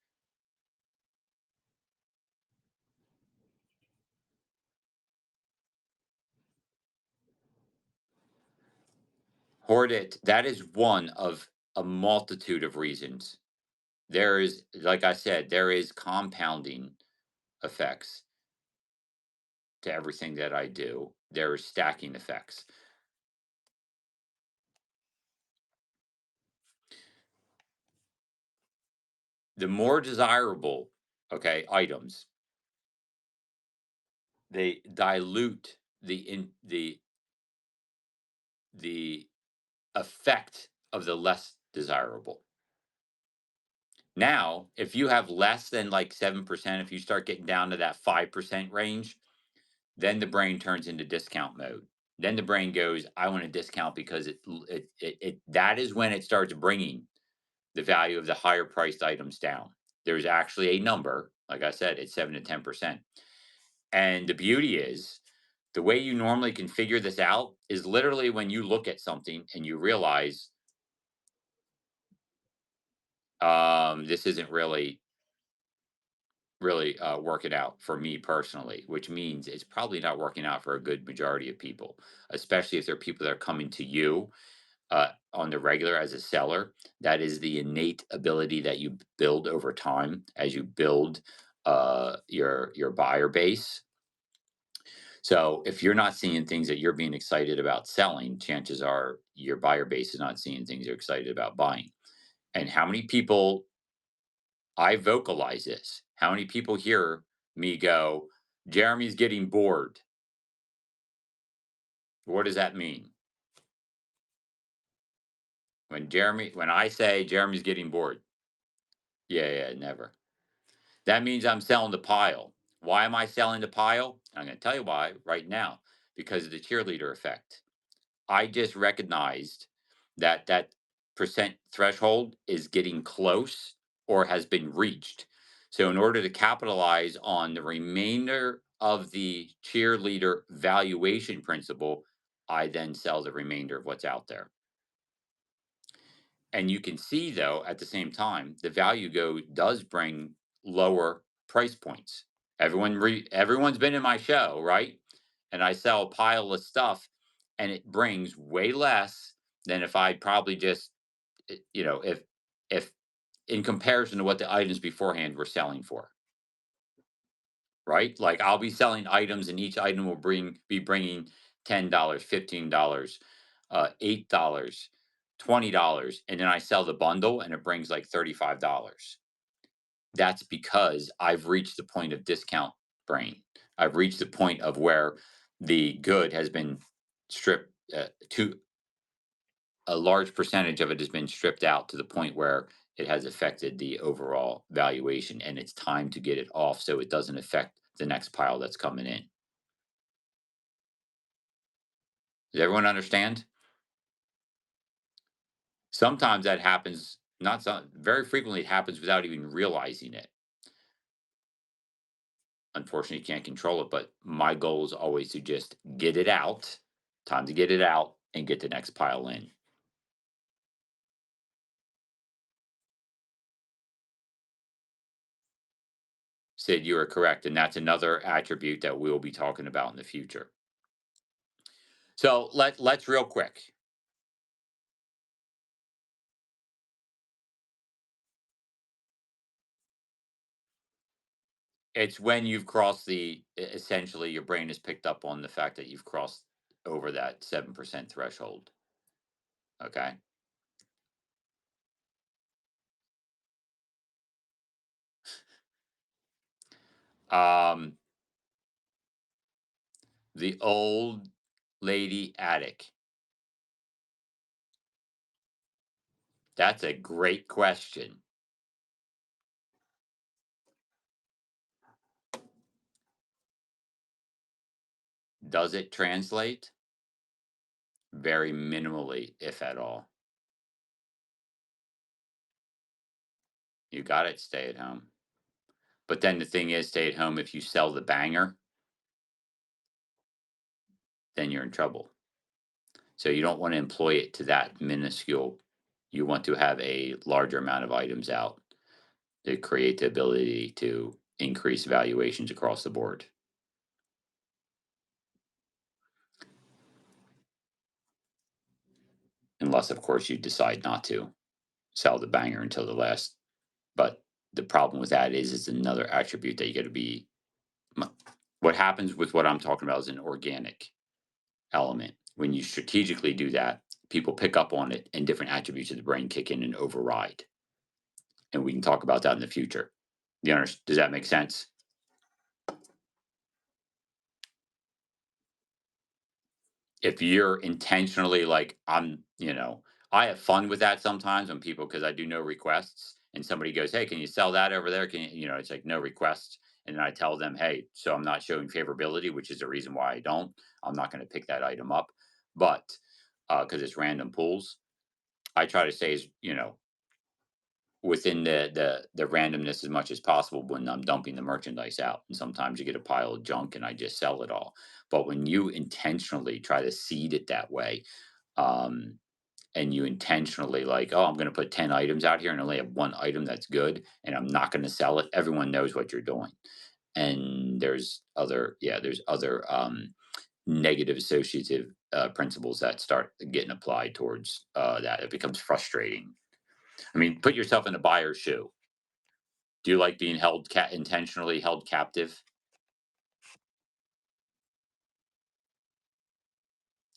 Hoard it. That is one of a multitude of reasons. There is, like I said, there is compounding effects to everything that I do. There is stacking effects. The more desirable, okay, items, they dilute the effect of the less desirable. Now, if you have less than like 7%, if you start getting down to that 5% range, then the brain turns into discount mode. Then the brain goes, I want a discount because that is when it starts bringing the value of the higher priced items down. There's actually a number, like I said, it's 7 to 10%. And the beauty is, the way you normally can figure this out is literally when you look at something and you realize this isn't really working out for me personally, which means it's probably not working out for a good majority of people, especially if they're people that are coming to you on the regular as a seller. That is the innate ability that you build over time as you build your buyer base. So if you're not seeing things that you're being excited about selling, chances are your buyer base is not seeing things you're excited about buying. And how many people, I vocalize this, how many people hear me go, Jeremy's getting bored? What does that mean? When I say Jeremy's getting bored, yeah, never. That means I'm selling the pile. Why am I selling the pile? I'm going to tell you why right now, because of the cheerleader effect. I just recognized that that percent threshold is getting close or has been reached. So, in order to capitalize on the remainder of the cheerleader valuation principle, I then sell the remainder of what's out there. And you can see, though, at the same time, the value go does bring lower price points. Everyone's been in my show, right? And I sell a pile of stuff, and it brings way less than if I probably just, if in comparison to what the items beforehand were selling for, right? Like I'll be selling items, and each item will be bringing $10, $15, $8, $20, and then I sell the bundle, and it brings like $35. That's because I've reached the point of discount brain. I've reached the point of where the good has been stripped to a large percentage of it has been stripped out to the point where it has affected the overall valuation, and it's time to get it off so it doesn't affect the next pile that's coming in. Does everyone understand? Sometimes that happens, not some, very frequently it happens without even realizing it. Unfortunately, you can't control it, but my goal is always to just get it out, time to get it out and get the next pile in. Sid, you are correct. And that's another attribute that we'll be talking about in the future. So let's real quick. It's when you've crossed essentially your brain has picked up on the fact that you've crossed over that 7% threshold. Okay. Um, the old lady attic. That's a great question. Does it translate? Very minimally, if at all. You got it, stay at home. But then the thing is, stay at home, if you sell the banger, then you're in trouble. So you don't want to employ it to that minuscule. You want to have a larger amount of items out to create the ability to increase valuations across the board. Unless, of course, you decide not to sell the banger until the last. But the problem with that is it's another attribute that you got to be. What happens with what I'm talking about is an organic element. When you strategically do that, people pick up on it and different attributes of the brain kick in and override. And we can talk about that in the future. Does that make sense? If you're intentionally like, I have fun with that sometimes when people, because I do no requests and somebody goes, hey, can you sell that over there? Can you, it's like no requests. And then I tell them, hey, so I'm not showing favorability, which is the reason why I don't. I'm not going to pick that item up. But because it's random pools, I try to say is, within the randomness as much as possible when I'm dumping the merchandise out. And sometimes you get a pile of junk and I just sell it all. But when you intentionally try to seed it that way, um, and you intentionally like, oh, I'm going to put 10 items out here and only have one item that's good and I'm not going to sell it, everyone knows what you're doing. And there's other negative associative principles that start getting applied towards that. It becomes frustrating. I mean, put yourself in a buyer's shoe. Do you like being intentionally held captive?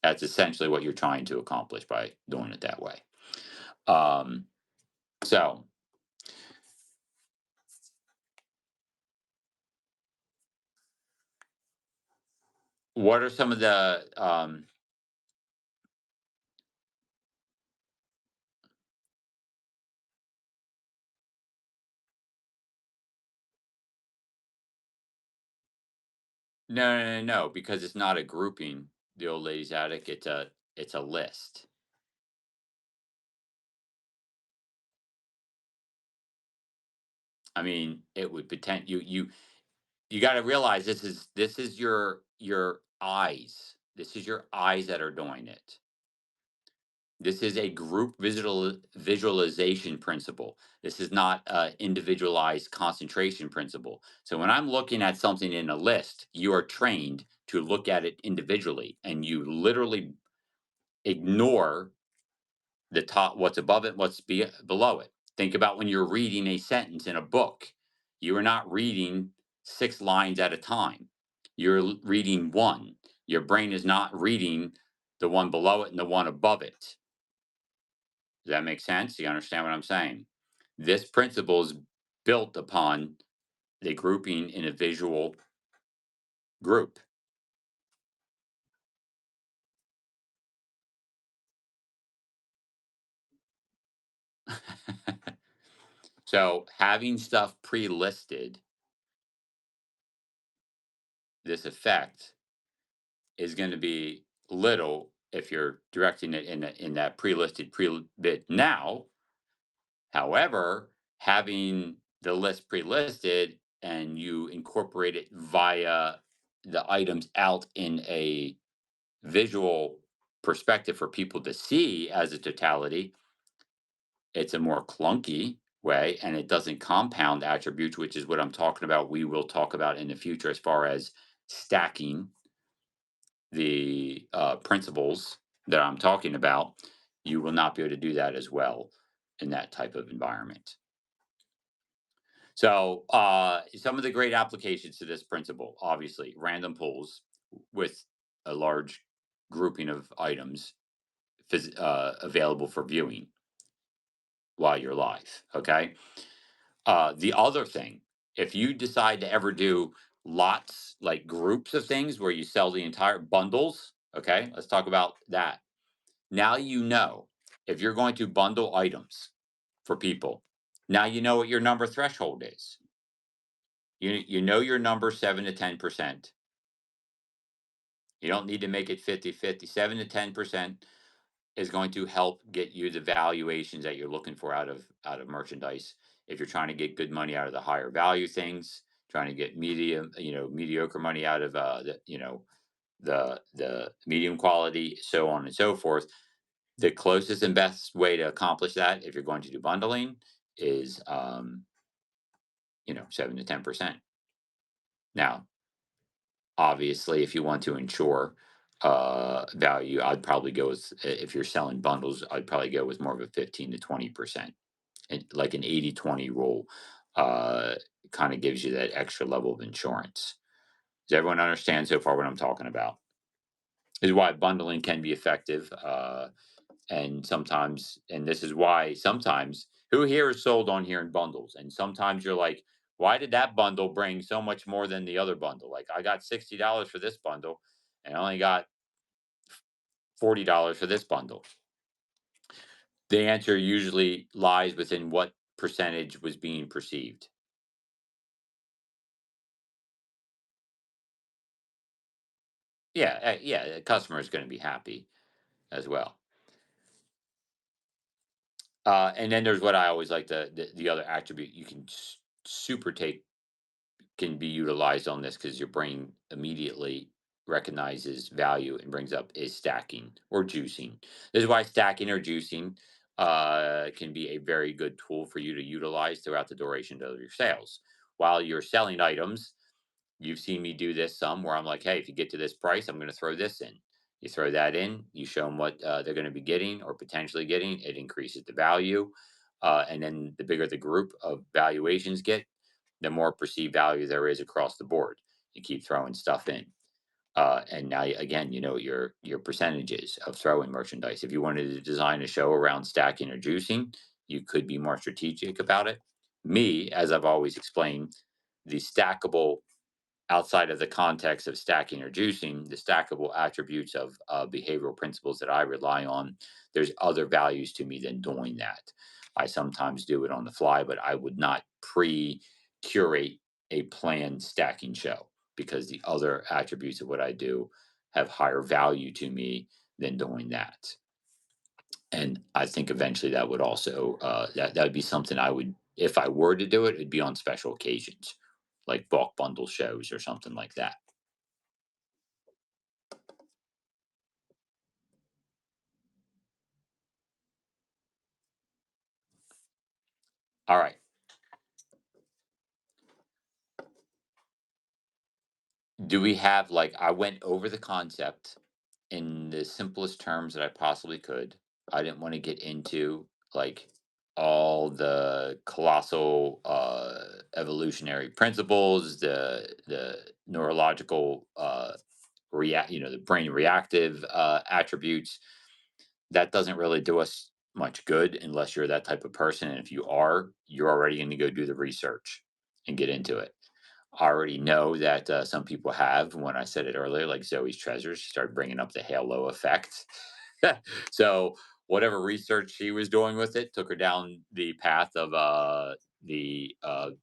That's essentially what you're trying to accomplish by doing it that way. Um, so, what are some of the No, no, no, no, because it's not a grouping, the old lady's attic, it's a list. I mean, it would pretend you gotta realize this is your eyes. This is your eyes that are doing it. This is a group visualization principle. This is not a individualized concentration principle. So when I'm looking at something in a list, you are trained to look at it individually and you literally ignore the top, what's above it, below it. Think about when you're reading a sentence in a book. You are not reading 6 lines at a time. You're reading one. Your brain is not reading the one below it and the one above it. Does that make sense? You understand what I'm saying? This principle is built upon the grouping in a visual group. So having stuff pre-listed, this effect is going to be little if you're directing it in that pre-listed pre-bit now. However, having the list pre-listed and you incorporate it via the items out in a visual perspective for people to see as a totality, it's a more clunky way and it doesn't compound attributes, which is what I'm talking about. We will talk about in the future as far as stacking the principles that I'm talking about. You will not be able to do that as well in that type of environment. So, some of the great applications to this principle, obviously, random pulls with a large grouping of items available for viewing while you're live. Okay. The other thing, if you decide to ever do lots, like groups of things where you sell the entire bundles, okay, let's talk about that. Now you know if you're going to bundle items for people, now you know what your number threshold is. You know your number 7 to 10%. You don't need to make it 50-50. 7 to 10% is going to help get you the valuations that you're looking for out of merchandise. If you're trying to get good money out of the higher value things, trying to get mediocre money out of the medium quality, so on and so forth. The closest and best way to accomplish that, if you're going to do bundling, is 7 to 10%. Now, obviously, if you want to ensure value, I'd probably go with, if you're selling bundles, I'd probably go with more of a 15 to 20%. Like an 80-20 rule uh, kind of gives you that extra level of insurance. Does everyone understand so far what I'm talking about? This is why bundling can be effective. And sometimes, and this is why sometimes, who here is sold on here in bundles? And sometimes you're like, why did that bundle bring so much more than the other bundle? Like, I got $60 for this bundle and I only got $40 for this bundle. The answer usually lies within what percentage was being perceived. Yeah, yeah, the customer is going to be happy as well. And then there's what I always like, the other attribute you can super take, can be utilized on this because your brain immediately recognizes value and brings up, is stacking or juicing. This is why stacking or juicing can be a very good tool for you to utilize throughout the duration of your sales. While you're selling items, you've seen me do this some, where I'm like, hey, if you get to this price, I'm going to throw this in. You throw that in, you show them what they're going to be getting or potentially getting, it increases the value. And then the bigger the group of valuations get, the more perceived value there is across the board. You keep throwing stuff in. And now, again, you know your percentages of throwing merchandise. If you wanted to design a show around stacking or juicing, you could be more strategic about it. Me, as I've always explained, the stackable, outside of the context of stacking or juicing, the stackable attributes of behavioral principles that I rely on, there's other values to me than doing that. I sometimes do it on the fly, but I would not pre curate a planned stacking show, because the other attributes of what I do have higher value to me than doing that. And I think eventually that would also, that would be something I would, if I were to do it, it'd be on special occasions, like bulk bundle shows or something like that. All right. Do we have, like, I went over the concept in the simplest terms that I possibly could. I didn't want to get into like all the colossal evolutionary principles, the neurological the brain reactive attributes. That doesn't really do us much good unless you're that type of person. And if you are, you're already going to go do the research and get into it. I already know that some people have. When I said it earlier, like Zoe's Treasures, she started bringing up the halo effect. So whatever research she was doing with it took her down the path of the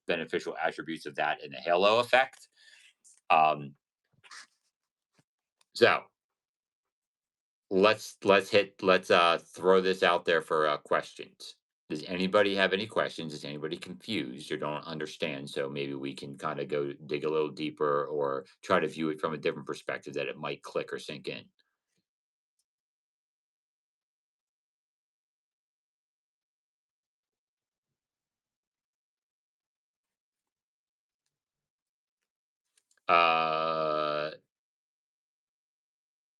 beneficial attributes of that and the halo effect. Um, so let's throw this out there for questions. Does anybody have any questions? Is anybody confused or don't understand? So maybe we can kind of go dig a little deeper or try to view it from a different perspective that it might click or sink in. Uh,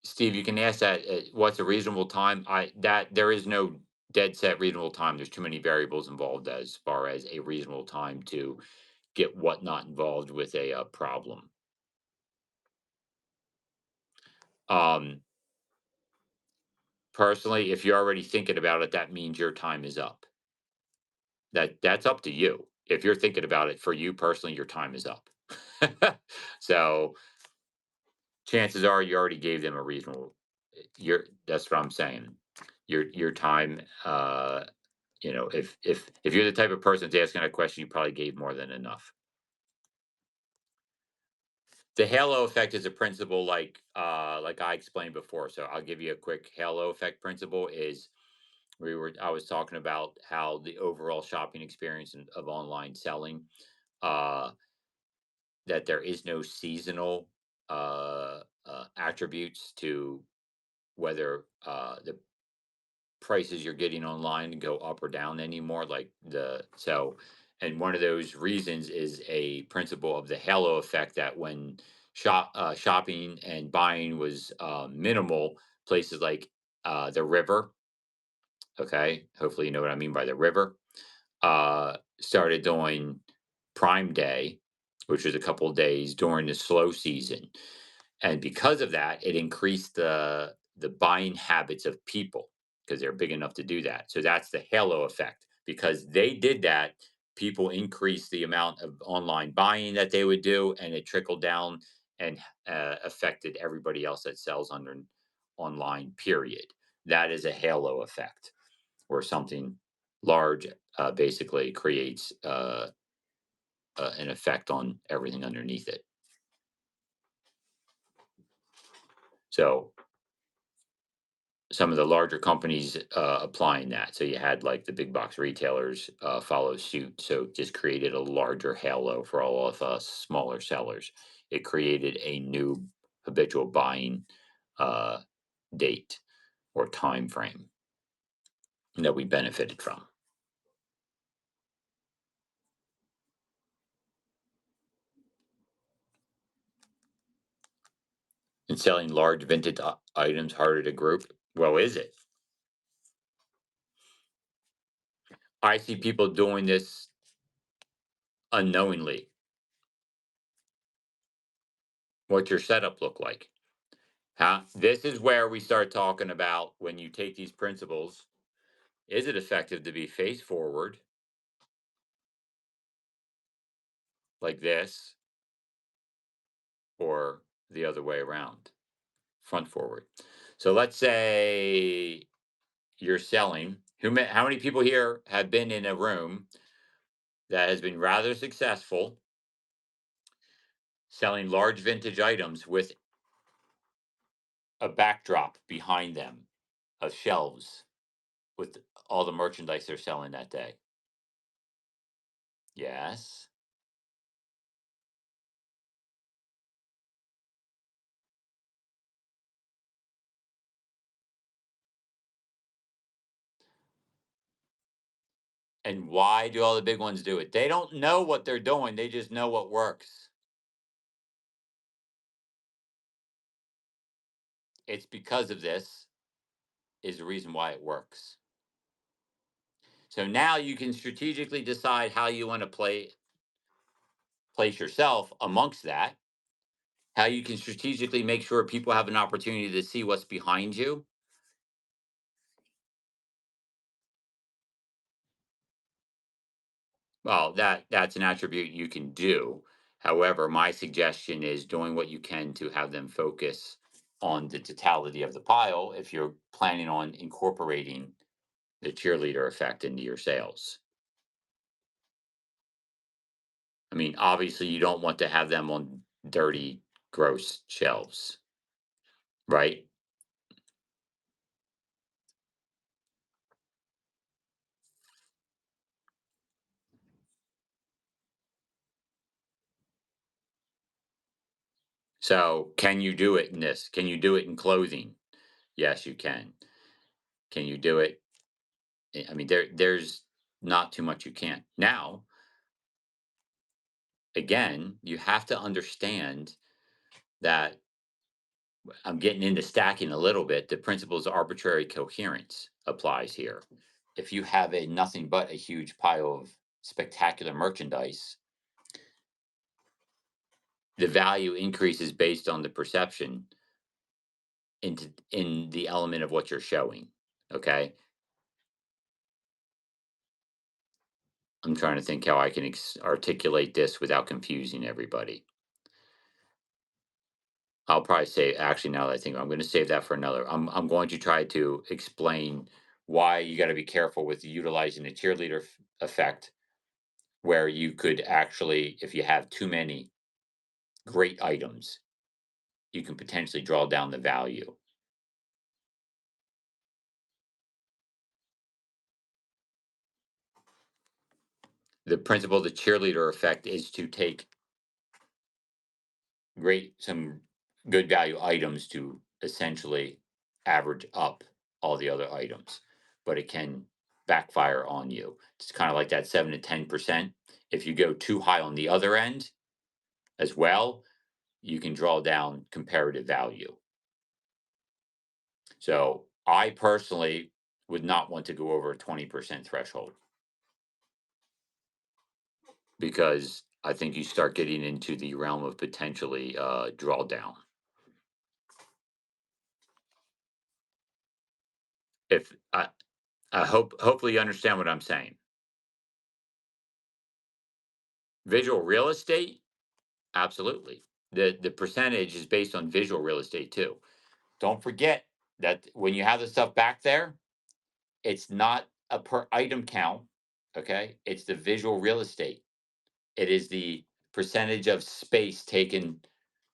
Steve, you can ask that. What's a reasonable time? I that There is no dead set reasonable time. There's too many variables involved as far as a reasonable time to get whatnot involved with a problem. Um, Personally, if you're already thinking about it, that means your time is up. That's up to you. If you're thinking about it, for you personally, your time is up. So chances are you already gave them a reasonable, your that's what I'm saying. Your time, if you're the type of person that's asking a question, you probably gave more than enough. The halo effect is a principle like I explained before. So I'll give you a quick halo effect principle. Is I was talking about how the overall shopping experience of online selling, uh that there is no seasonal attributes to whether the prices you're getting online go up or down anymore. And one of those reasons is a principle of the halo effect, that when shopping and buying was minimal, places like the river, okay, hopefully you know what I mean by the river, started doing Prime Day, which was a couple of days during the slow season. And because of that, it increased the buying habits of people because they're big enough to do that. So that's the halo effect. Because they did that, people increased the amount of online buying that they would do, and it trickled down and affected everybody else that sells under online. Period. That is a halo effect, where something large basically creates an effect on everything underneath it. So some of the larger companies applying that. So you had like the big box retailers follow suit. So it just created a larger halo for all of us smaller sellers. It created a new habitual buying uh, date or time frame that we benefited from. And selling large vintage items harder to group. Well, is it? I see people doing this unknowingly. What's your setup look like? Huh? This is where we start talking about, when you take these principles, is it effective to be face forward like this, or the other way around, front forward? So let's say you're selling. How many people here have been in a room that has been rather successful selling large vintage items with a backdrop behind them of shelves with all the merchandise they're selling that day? Yes. And why do all the big ones do it? They don't know what they're doing. They just know what works. It's because of this is the reason why it works. So now you can strategically decide how you want to place yourself amongst that. How you can strategically make sure people have an opportunity to see what's behind you. Well, that's an attribute you can do. However, my suggestion is doing what you can to have them focus on the totality of the pile if you're planning on incorporating the cheerleader effect into your sales. I mean, obviously, you don't want to have them on dirty, gross shelves, right? So, can you do it in this? Can you do it in clothing? Yes, you can. Can you do it? I mean, there's not too much you can't. Now, again, you have to understand that I'm getting into stacking a little bit. The principles of arbitrary coherence applies here. If you have a nothing but a huge pile of spectacular merchandise, the value increases based on the perception in the element of what you're showing. Okay. I'm trying to think how I can articulate this without confusing everybody. I'll probably say, actually, now that I think, I'm going to save that for another. I'm going to try to explain why you got to be careful with utilizing the cheerleader effect, where you could actually, if you have too many great items, you can potentially draw down the value. The principle of the cheerleader effect is to take some good value items to essentially average up all the other items, but it can backfire on you. It's kind of like that 7 to 10%. If you go too high on the other end as well, you can draw down comparative value. So I personally would not want to go over a 20% threshold because I think you start getting into the realm of potentially drawdown. If I hopefully you understand what I'm saying. Visual real estate, absolutely. The percentage is based on visual real estate too. Don't forget that when you have the stuff back there, it's not a per item count. Okay, it's the visual real estate. It is the percentage of space taken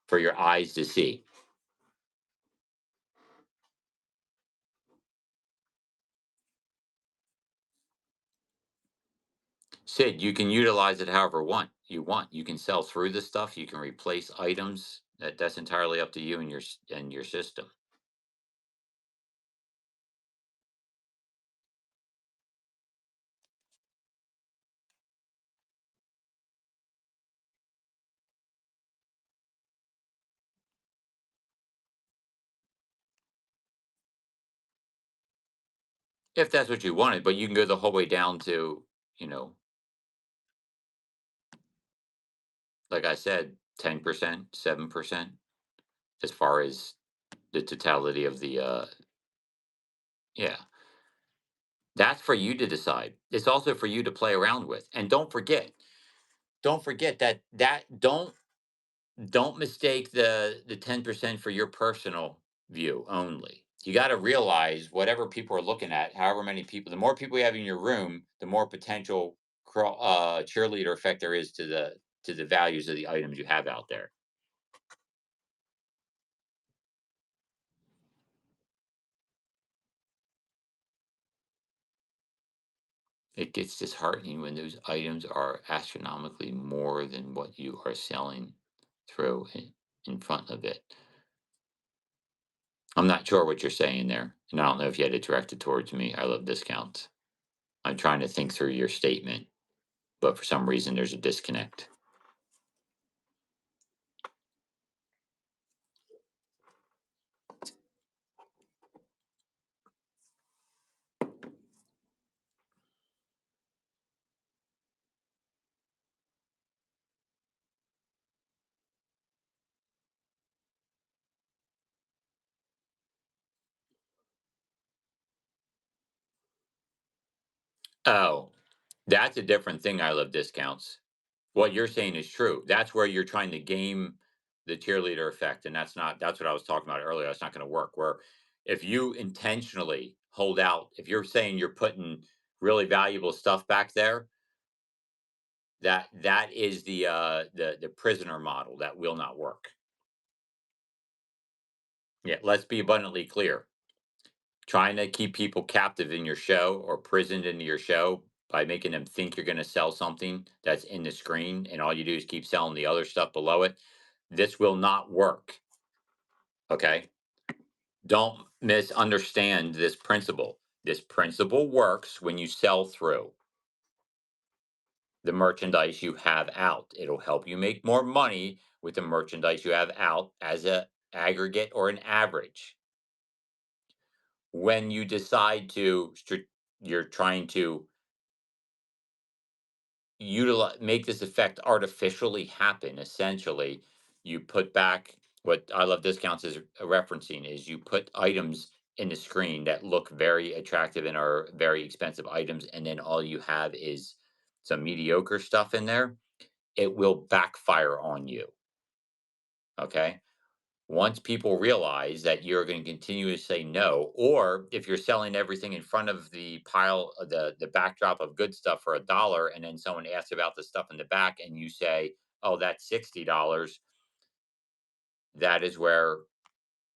for your eyes to see. Sid, you can utilize it however you want. You can sell through the stuff. You can replace items. That's entirely up to you and your system. If that's what you wanted, but you can go the whole way down to, you know, like I said, 10%, 7%, as far as the totality of the yeah. That's for you to decide. It's also for you to play around with. And don't forget that don't mistake the 10% for your personal view only. You got to realize whatever people are looking at, however many people, the more people you have in your room, the more potential cheerleader effect there is to the values of the items you have out there. It gets disheartening when those items are astronomically more than what you are selling through in front of it. I'm not sure what you're saying there, and I don't know if you had it directed towards me. I love discounts. I'm trying to think through your statement, but for some reason there's a disconnect. Oh, that's a different thing. I love discounts. What you're saying is true. That's where you're trying to game the cheerleader effect, and that's what I was talking about earlier. That's not going to work. Where if you intentionally hold out, if you're saying you're putting really valuable stuff back there, that is the prisoner model that will not work. Yeah, let's be abundantly clear. Trying to keep people captive in your show or prisoned into your show by making them think you're going to sell something that's in the screen and all you do is keep selling the other stuff below it. This will not work. Okay. Don't misunderstand this principle. This principle works when you sell through the merchandise you have out. It'll help you make more money with the merchandise you have out as a aggregate or an average. When you decide to you're trying to utilize make this effect artificially happen, essentially you put back what I love discounts is referencing is you put items in the screen that look very attractive and are very expensive items, and then all you have is some mediocre stuff in there. It will backfire on you. Okay, once people realize that you're going to continue to say no, or if you're selling everything in front of the pile of the backdrop of good stuff for $1, and then someone asks about the stuff in the back and you say, oh, that's $60, that is where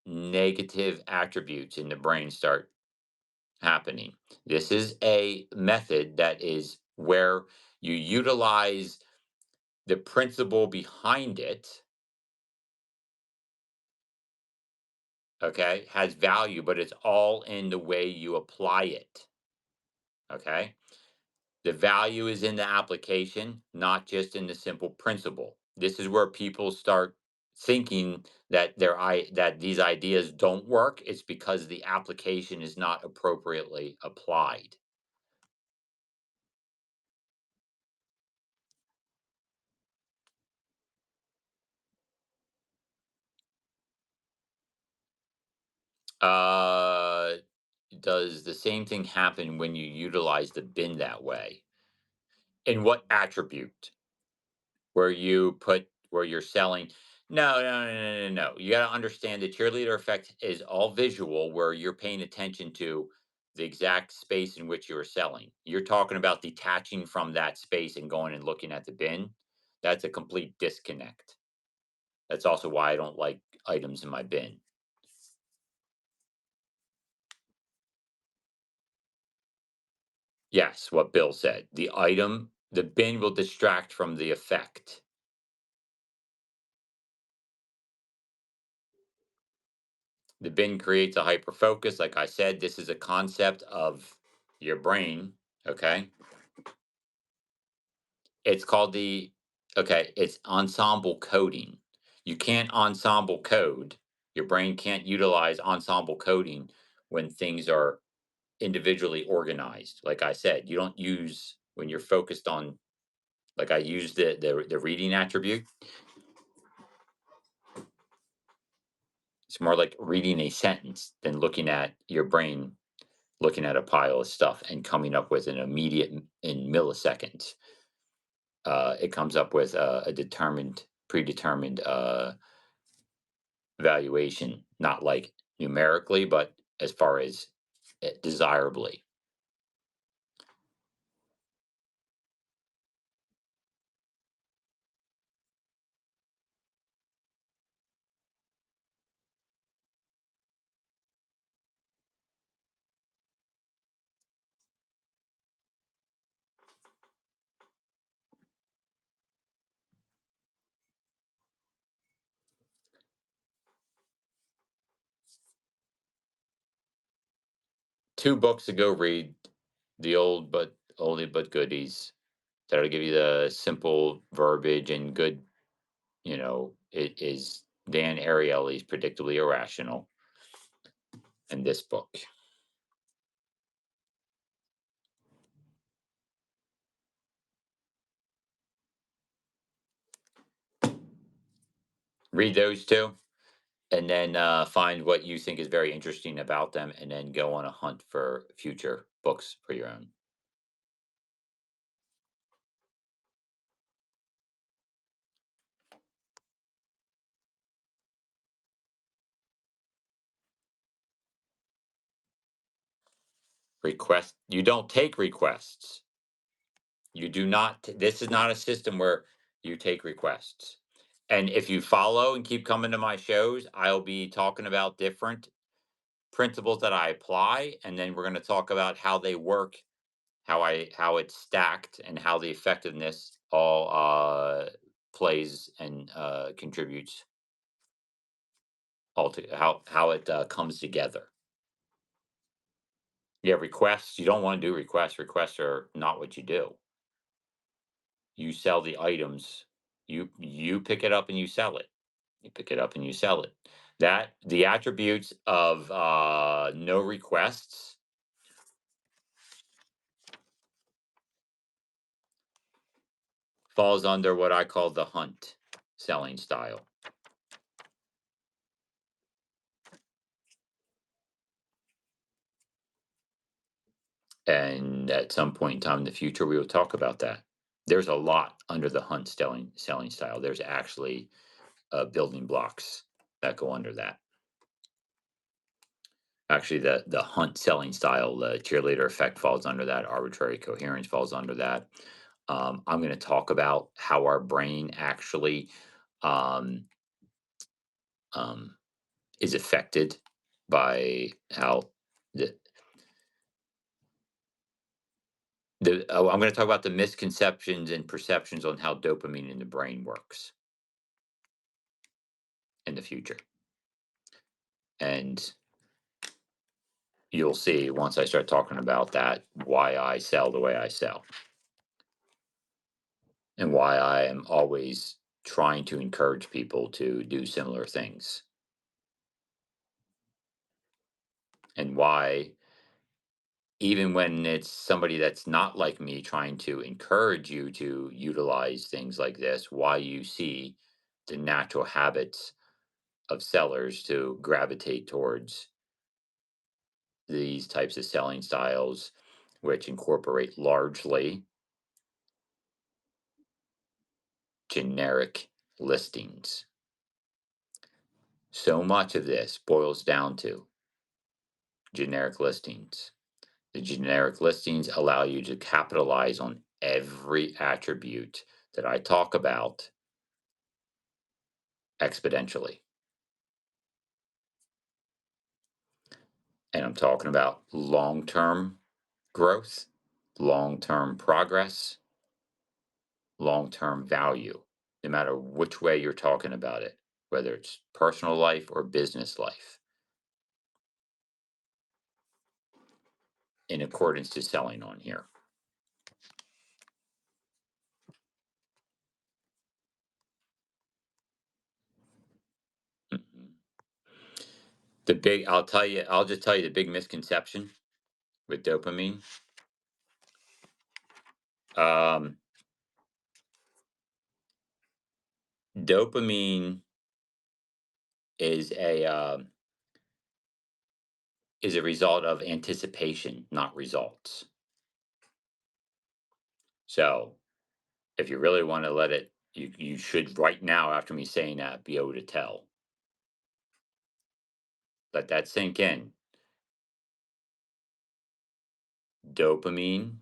negative attributes in the brain start happening. This is a method that is where you utilize the principle behind it okay, has value, but it's all in the way you apply it. Okay. The value is in the application, not just in the simple principle. This is where people start thinking that that these ideas don't work. It's because the application is not appropriately applied. Uh, does the same thing happen when you utilize the bin that way? In what attribute? Where you're selling. No, no, no, no, no, no. You got to understand the cheerleader effect is all visual, where you're paying attention to the exact space in which you are selling. You're talking about detaching from that space and going and looking at the bin. That's a complete disconnect. That's also why I don't like items in my bin. Yes, what Bill said. The bin will distract from the effect. The bin creates a hyper focus. Like I said, this is a concept of your brain. Okay. It's called it's ensemble coding. You can't ensemble code. Your brain can't utilize ensemble coding when things are individually organized. Like I said, you don't use when you're focused on, like I used the reading attribute. It's more like reading a sentence than looking at your brain, looking at a pile of stuff and coming up with an immediate in milliseconds. It comes up with a predetermined valuation, not like numerically, but as far as desirably. 2 books to go read, the oldie but goodies. That'll give you the simple verbiage and good. It is Dan Ariely's Predictably Irrational, and this book. Read those two, and then find what you think is very interesting about them, and then go on a hunt for future books for your own. Request. You don't take requests. You do not. This is not a system where you take requests. And if you follow and keep coming to my shows, I'll be talking about different principles that I apply, and then we're going to talk about how they work, how it's stacked, and how the effectiveness all plays and contributes all to how it comes together. Yeah, requests. You don't want to do requests. Requests are not what you do. You sell the items. You pick it up and you sell it. You pick it up and you sell it. That the attributes of no requests falls under what I call the hunt selling style. And at some point in time in the future, we will talk about that. There's a lot under the hunt selling style. There's actually building blocks that go under that. Actually, the hunt selling style, the cheerleader effect falls under that. Arbitrary coherence falls under that. I'm going to talk about how our brain actually um, um, is affected by how the I'm going to talk about the misconceptions and perceptions on how dopamine in the brain works in the future. And you'll see once I start talking about that why I sell the way I sell and why I am always trying to encourage people to do similar things and why even when it's somebody that's not like me trying to encourage you to utilize things like this, why you see the natural habits of sellers to gravitate towards these types of selling styles, which incorporate largely generic listings. So much of this boils down to generic listings. The generic listings allow you to capitalize on every attribute that I talk about exponentially. And I'm talking about long term growth, long term progress, long term value, no matter which way you're talking about it, whether it's personal life or business life, in accordance to selling on here. Mhm. I'll just tell you the big misconception with dopamine. Um, Dopamine is a result of anticipation, not results. So if you really want to let it, you should right now after me saying that be able to tell. Let that sink in. Dopamine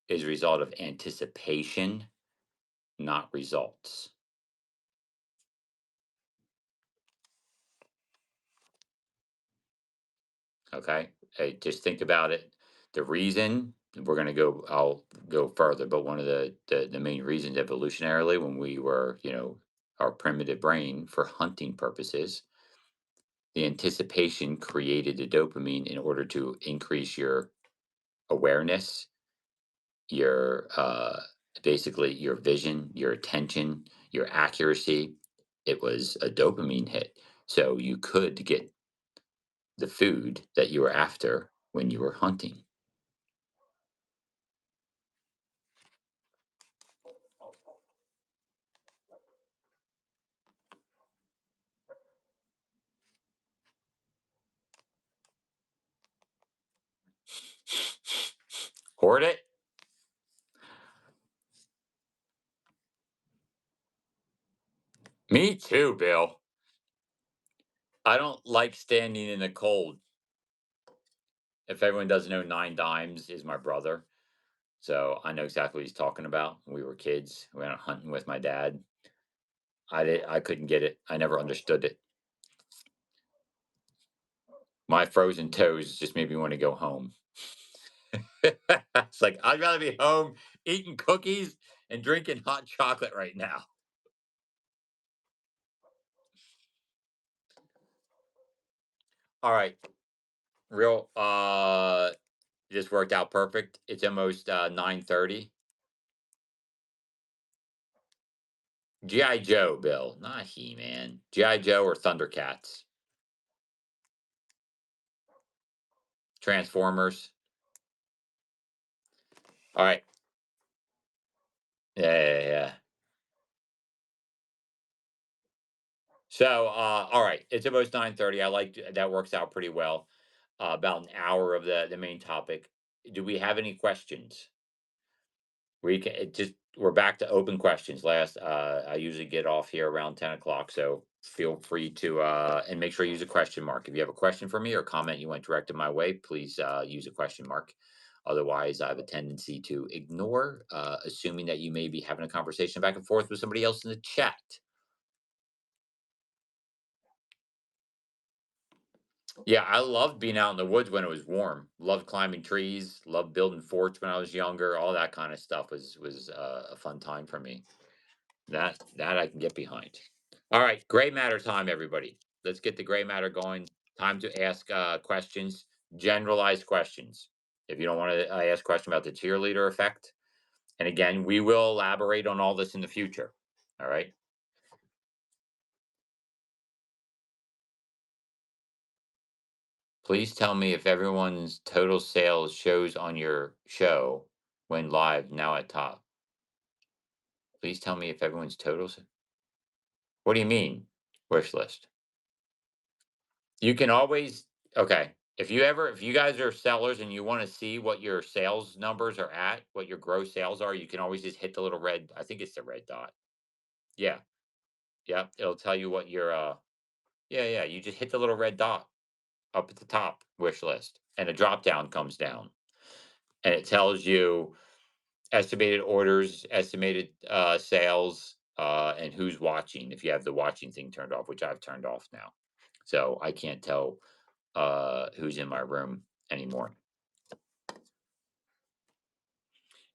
is a result of anticipation, not results. Okay. Hey, just think about it. The reason I'll go further, but one of the main reasons evolutionarily when we were, our primitive brain for hunting purposes, the anticipation created the dopamine in order to increase your awareness, your basically your vision, your attention, your accuracy. It was a dopamine hit. So you could get the food that you were after when you were hunting. Hoard it? Me too, Bill. I don't like standing in the cold. If everyone doesn't know, Nine Dimes is my brother. So I know exactly what he's talking about. When we were kids, we went out hunting with my dad. I couldn't get it. I never understood it. My frozen toes just made me want to go home. It's like I'd rather be home eating cookies and drinking hot chocolate right now. All right. Real just worked out perfect. It's almost 9:30. G.I. Joe, Bill, not He-Man. G.I. Joe or Thundercats. Transformers. All right. Yeah. So, all right. It's almost 9:30. I like that works out pretty well. About an hour of the main topic. Do we have any questions? We can we're back to open questions. I usually get off here around 10 o'clock, so feel free to and make sure you use a question mark. If you have a question for me or comment you want directed my way, please use a question mark. Otherwise, I have a tendency to ignore, assuming that you may be having a conversation back and forth with somebody else in the chat. Yeah, I loved being out in the woods when it was warm. Loved climbing trees. Loved building forts when I was younger. All that kind of stuff was a fun time for me. That I can get behind. All right, gray matter time, everybody. Let's get the gray matter going. Time to ask questions, generalized questions. If you don't want to ask question about the cheerleader effect, and again, we will elaborate on all this in the future. All right. Please tell me if everyone's total sales shows on your show when live now at top. Please tell me if everyone's totals. What do you mean? Wish list. You can always okay. If you guys are sellers and you want to see what your sales numbers are at, what your gross sales are, you can always just hit the little red, I think it's the red dot. Yeah. Yep. It'll tell you what your yeah, yeah. You just hit the little red dot up at the top, wish list, and a drop down comes down. And it tells you estimated orders, estimated sales, and who's watching if you have the watching thing turned off, which I've turned off now. So I can't tell who's in my room anymore.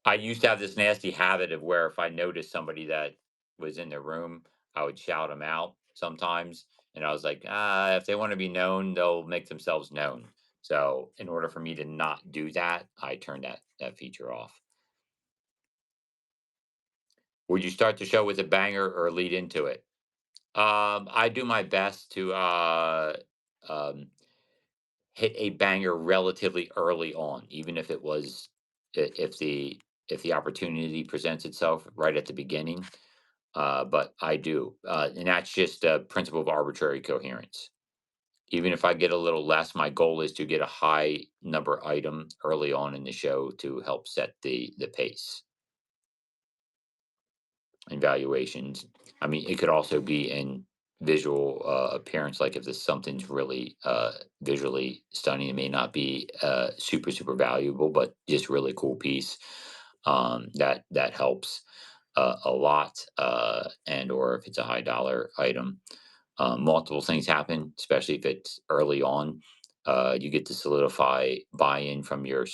I used to have this nasty habit of where if I noticed somebody that was in the room, I would shout them out sometimes. And I was like, if they want to be known, they'll make themselves known. So in order for me to not do that, I turned that feature off. Would you start the show with a banger or lead into it? I do my best to um, hit a banger relatively early on, even if it was if the opportunity presents itself right at the beginning. But I do, and that's just a principle of arbitrary coherence. Even if I get a little less, my goal is to get a high number item early on in the show to help set the pace and valuations. I mean, it could also be in visual appearance. Like if this something's really visually stunning, it may not be super valuable, but just really cool piece. That helps a lot, and or if it's a high dollar item, multiple things happen, especially if it's early on. You get to solidify buy-in from your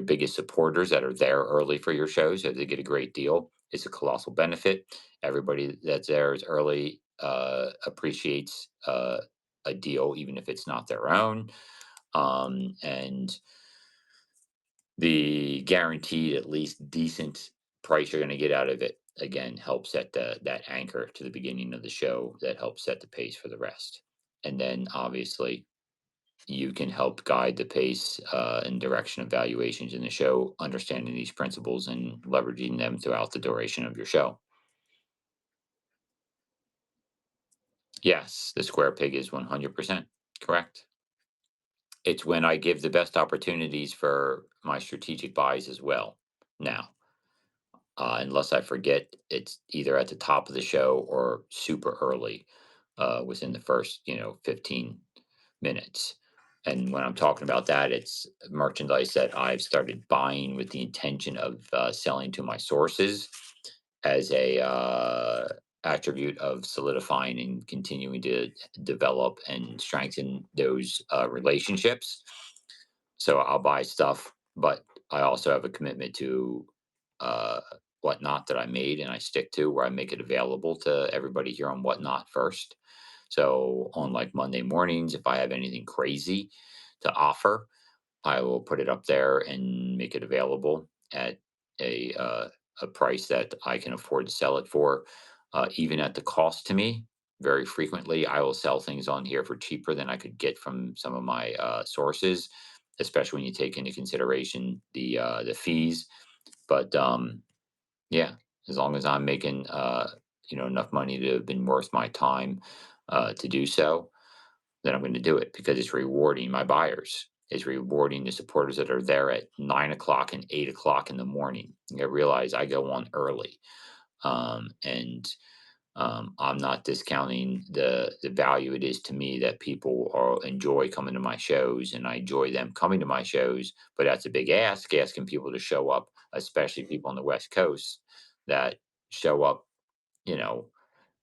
biggest supporters that are there early for your shows. So they get a great deal. It's a colossal benefit. Everybody that's there is early appreciates a deal, even if it's not their own. And the guaranteed at least decent price you're going to get out of it again helps set that anchor to the beginning of the show that helps set the pace for the rest. And then obviously you can help guide the pace and direction of valuations in the show, understanding these principles and leveraging them throughout the duration of your show. Yes, the square peg is 100% correct. It's when I give the best opportunities for my strategic buys as well. Now, unless I forget, it's either at the top of the show or super early within the first, 15 minutes. And when I'm talking about that, it's merchandise that I've started buying with the intention of selling to my sources as a attribute of solidifying and continuing to develop and strengthen those relationships. So I'll buy stuff, but I also have a commitment to uh, Whatnot that I made and I stick to, where I make it available to everybody here on Whatnot first. So on like Monday mornings, if I have anything crazy to offer, I will put it up there and make it available at a uh, a price that I can afford to sell it for, even at the cost to me. Very frequently, I will sell things on here for cheaper than I could get from some of my sources, especially when you take into consideration the fees. But yeah, as long as I'm making enough money to have been worth my time to do so, then I'm going to do it because it's rewarding my buyers. It's rewarding the supporters that are there at 9 o'clock and 8 o'clock in the morning. I realize I go on early, and I'm not discounting the value it is to me that people enjoy coming to my shows, and I enjoy them coming to my shows. But that's a big ask, asking people to show up, especially people on the West Coast that show up, you know,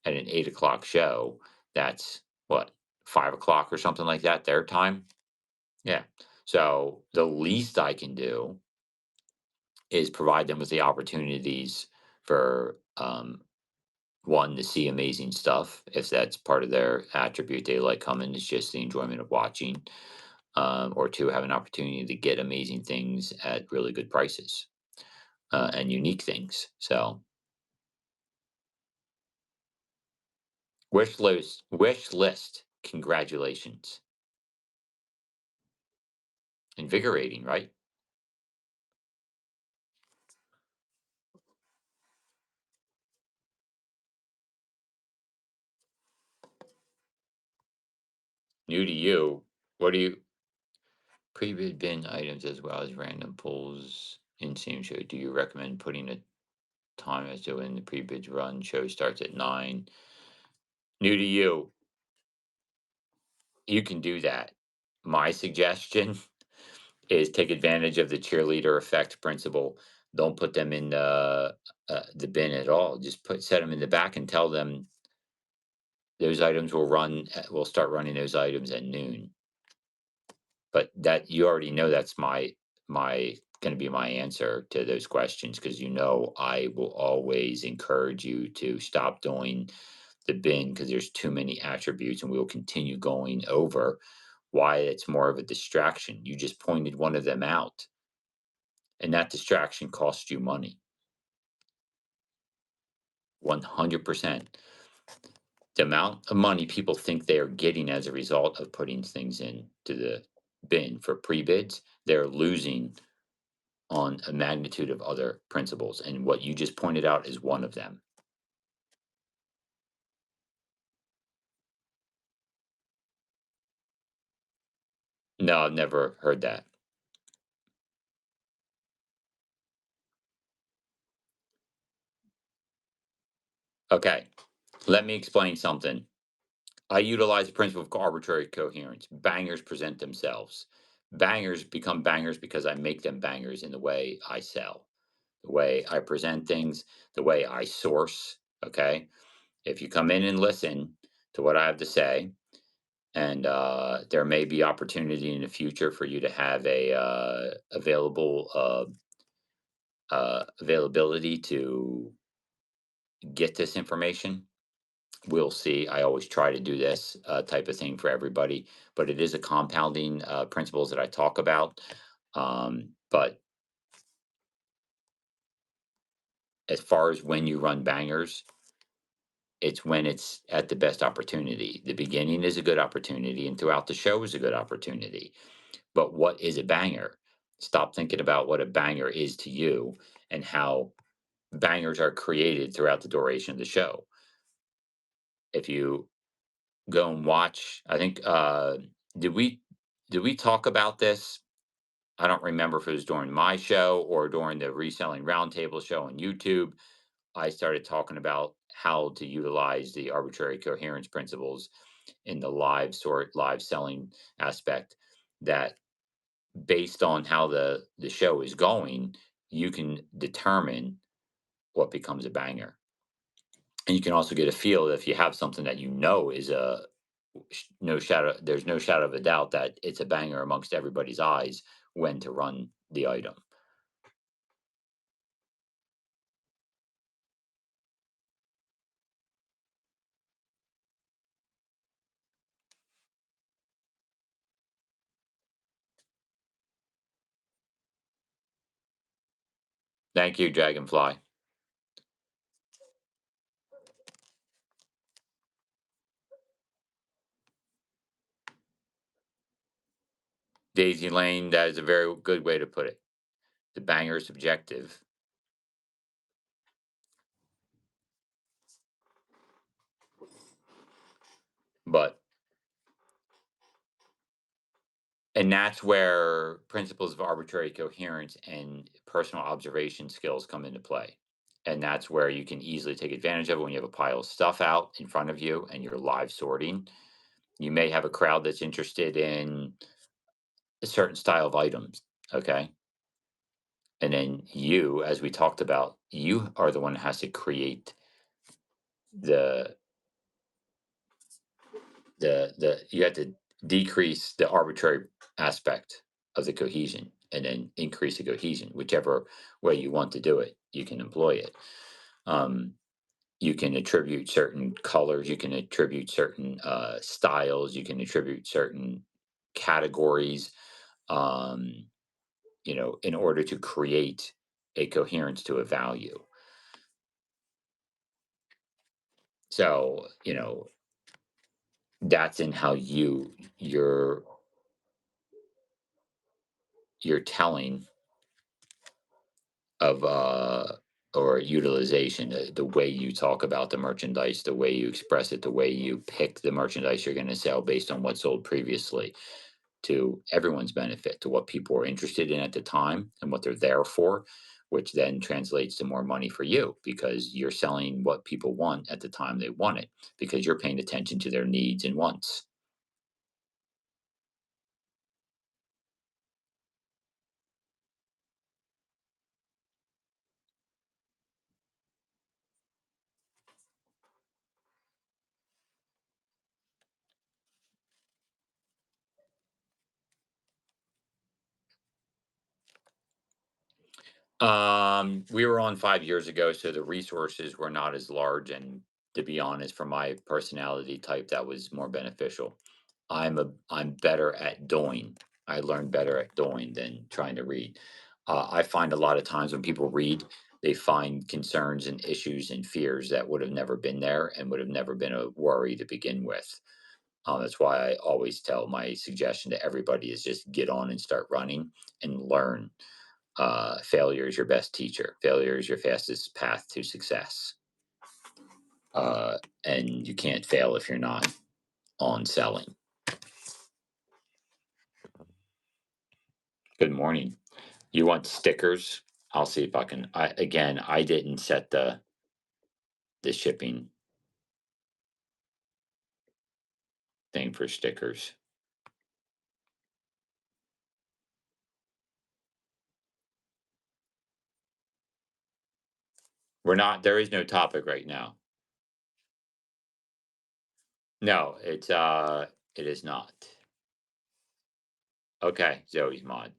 at an 8 o'clock show. That's what 5 o'clock or something like that their time. Yeah. So the least I can do is provide them with the opportunities for one, to see amazing stuff, if that's part of their attribute they like coming, is just the enjoyment of watching. Or two, have an opportunity to get amazing things at really good prices, and unique things. So wish list. Congratulations. Invigorating, right? New to you. What do you pre-bid bin items as well as random pulls in same show? Do you recommend putting a time as to when the pre-bids run? Show starts at 9. New to you. You can do that. My suggestion is take advantage of the cheerleader effect principle. Don't put them in the bin at all. Just set them in the back and tell them those items will run. We'll start running those items at noon. But that, you already know that's my going to be my answer to those questions, because I will always encourage you to stop doing the bin because there's too many attributes, and we will continue going over why it's more of a distraction. You just pointed one of them out, and that distraction costs you money. 100%. The amount of money people think they are getting as a result of putting things into the bin for pre-bids, they're losing on a magnitude of other principles. And what you just pointed out is one of them. No, I've never heard that. Okay, let me explain something. I utilize the principle of arbitrary coherence. Bangers present themselves. Bangers become bangers because I make them bangers in the way I sell, the way I present things, the way I source. Okay. If you come in and listen to what I have to say, and there may be opportunity in the future for you to have a availability to get this information. We'll see. I always try to do this type of thing for everybody, but it is a compounding principles that I talk about. But as far as when you run bangers, it's when it's at the best opportunity. The beginning is a good opportunity, and throughout the show is a good opportunity. But what is a banger? Stop thinking about what a banger is to you and how bangers are created throughout the duration of the show. If you go and watch, I think did we did we talk about this? I don't remember if it was during my show or during the reselling roundtable show on YouTube. I started talking about how to utilize the arbitrary coherence principles in the live selling aspect, that based on how the show is going, you can determine what becomes a banger. And you can also get a feel if you have something that is there's no shadow of a doubt that it's a banger amongst everybody's eyes, when to run the item. Thank you, Dragonfly. Daisy Lane, that is a very good way to put it. The banger is subjective, but and that's where principles of arbitrary coherence and personal observation skills come into play. And that's where you can easily take advantage of it when you have a pile of stuff out in front of you and you're live sorting. You may have a crowd that's interested in a certain style of items. Okay. And then you, as we talked about, you are the one that has to create the you have to decrease the arbitrary aspect of the cohesion and then increase the cohesion, whichever way you want to do it, you can employ it. um You can attribute certain colors, you can attribute certain styles, you can attribute certain categories, um, in order to create a coherence to a value. So, that's in how you're telling of or utilization, the way you talk about the merchandise, the way you express it, the way you pick the merchandise you're going to sell based on what sold previously, to everyone's benefit, to what people are interested in at the time and what they're there for, which then translates to more money for you because you're selling what people want at the time they want it, because you're paying attention to their needs and wants. We were on 5 years ago, so the resources were not as large, and to be honest, for my personality type, that was more beneficial. I'm better at doing. I learn better at doing than trying to read. I find a lot of times when people read, they find concerns and issues and fears that would have never been there and would have never been a worry to begin with. That's why I always tell my suggestion to everybody is just get on and start running and learn. Failure is your best teacher. Failure is your fastest path to success. And you can't fail if you're not on selling. Good morning. You want stickers? I'll see if I can. I didn't set the shipping thing for stickers. We're not. There is no topic right now. No, it is not. Okay, Zoe's mod.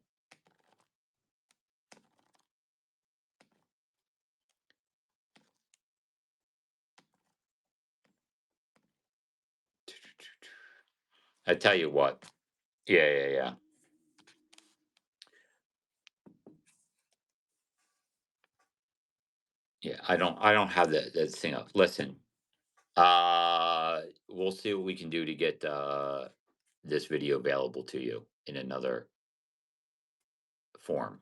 I tell you what. Yeah, yeah, yeah. Yeah, I don't have the thing up. Listen, we'll see what we can do to get this video available to you in another form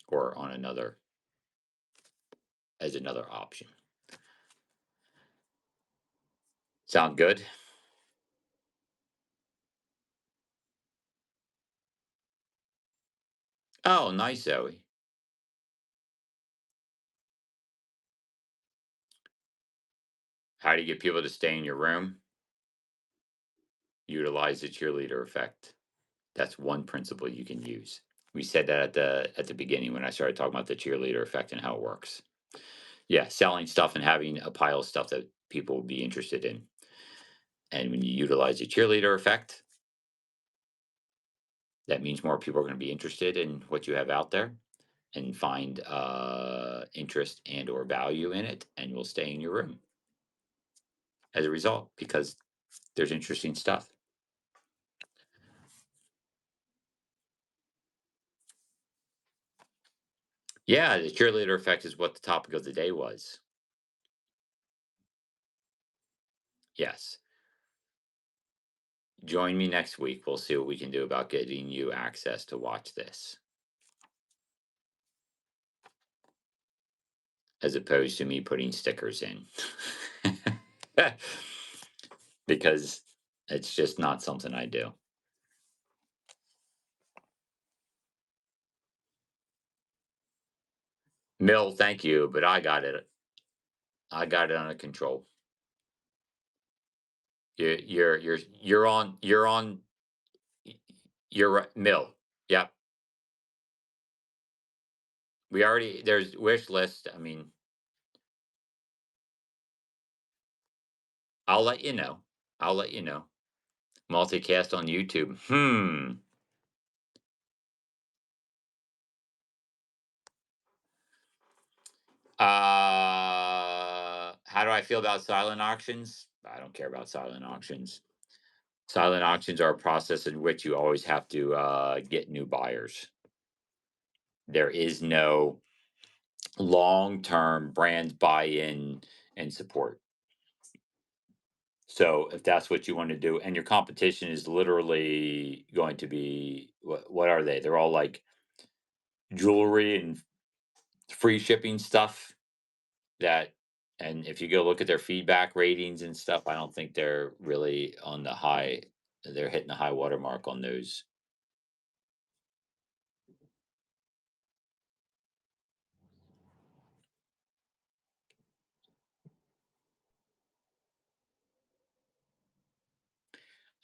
or on another as another option. Sound good? Oh, nice, Zoe. How do you get people to stay in your room? Utilize the cheerleader effect. That's one principle you can use. We said that at the beginning when I started talking about the cheerleader effect and how it works. Yeah, selling stuff and having a pile of stuff that people will be interested in. And when you utilize the cheerleader effect, that means more people are going to be interested in what you have out there and find interest and or value in it and will stay in your room as a result because there's interesting stuff. Yeah, the cheerleader effect is what the topic of the day was. Yes. Join me next week. We'll see what we can do about getting you access to watch this, as opposed to me putting stickers in. Because it's just not something I do. Mill, thank you, but I got it. I got it under control. You're on. You're right, Mill. Yep. We already there's wish list. I mean, I'll let you know. I'll let you know. Multicast on YouTube. How How do I feel about silent auctions? I don't care about silent auctions. Silent auctions are a process in which you always have to get new buyers. There is no long-term brand buy-in and support. So if that's what you want to do, and your competition is literally going to be what are they? They're all like jewelry and free shipping stuff that, and if you go look at their feedback ratings and stuff, I don't think they're really on the high, they're hitting the high watermark on those.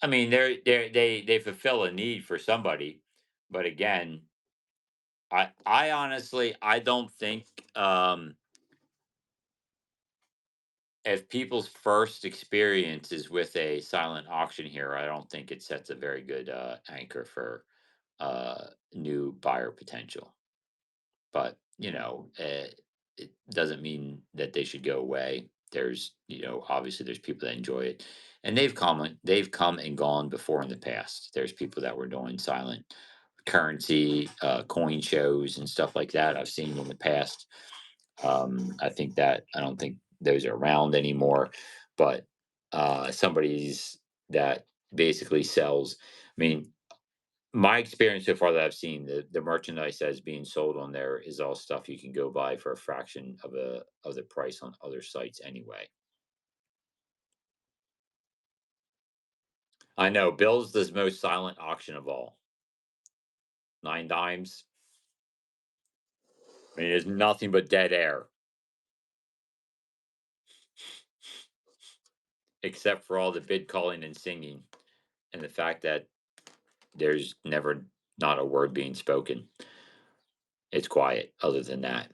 I mean, they fulfill a need for somebody, but again, I honestly I don't think if people's first experience is with a silent auction here, I don't think it sets a very good anchor for new buyer potential. But it doesn't mean that they should go away. There's obviously there's people that enjoy it, and they've come and gone before in the past. There's people that were doing silent currency coin shows and stuff like that. I've seen in the past. I don't think those are around anymore, but somebody's that basically sells. I mean, my experience so far that I've seen, the merchandise that is being sold on there is all stuff you can go buy for a fraction of the price on other sites anyway. I know Bill's the most silent auction of all. Nine dimes. I mean, there's nothing but dead air, except for all the bid calling and singing, and the fact that there's never not a word being spoken. It's quiet. Other than that,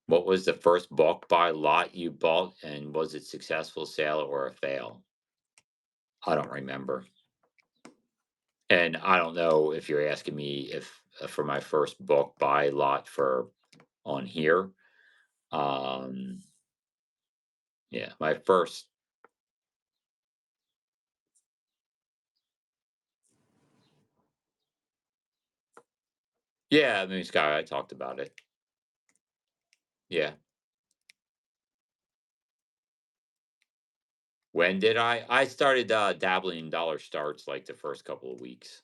what was the first bulk buy lot you bought, and was it successful sale or a fail? I don't remember. And I don't know if you're asking me if for my first bulk buy lot for on here. Um, yeah, my first. Yeah, I mean, Sky, I talked about it. Yeah. When did I? I started dabbling in dollar starts like the first couple of weeks.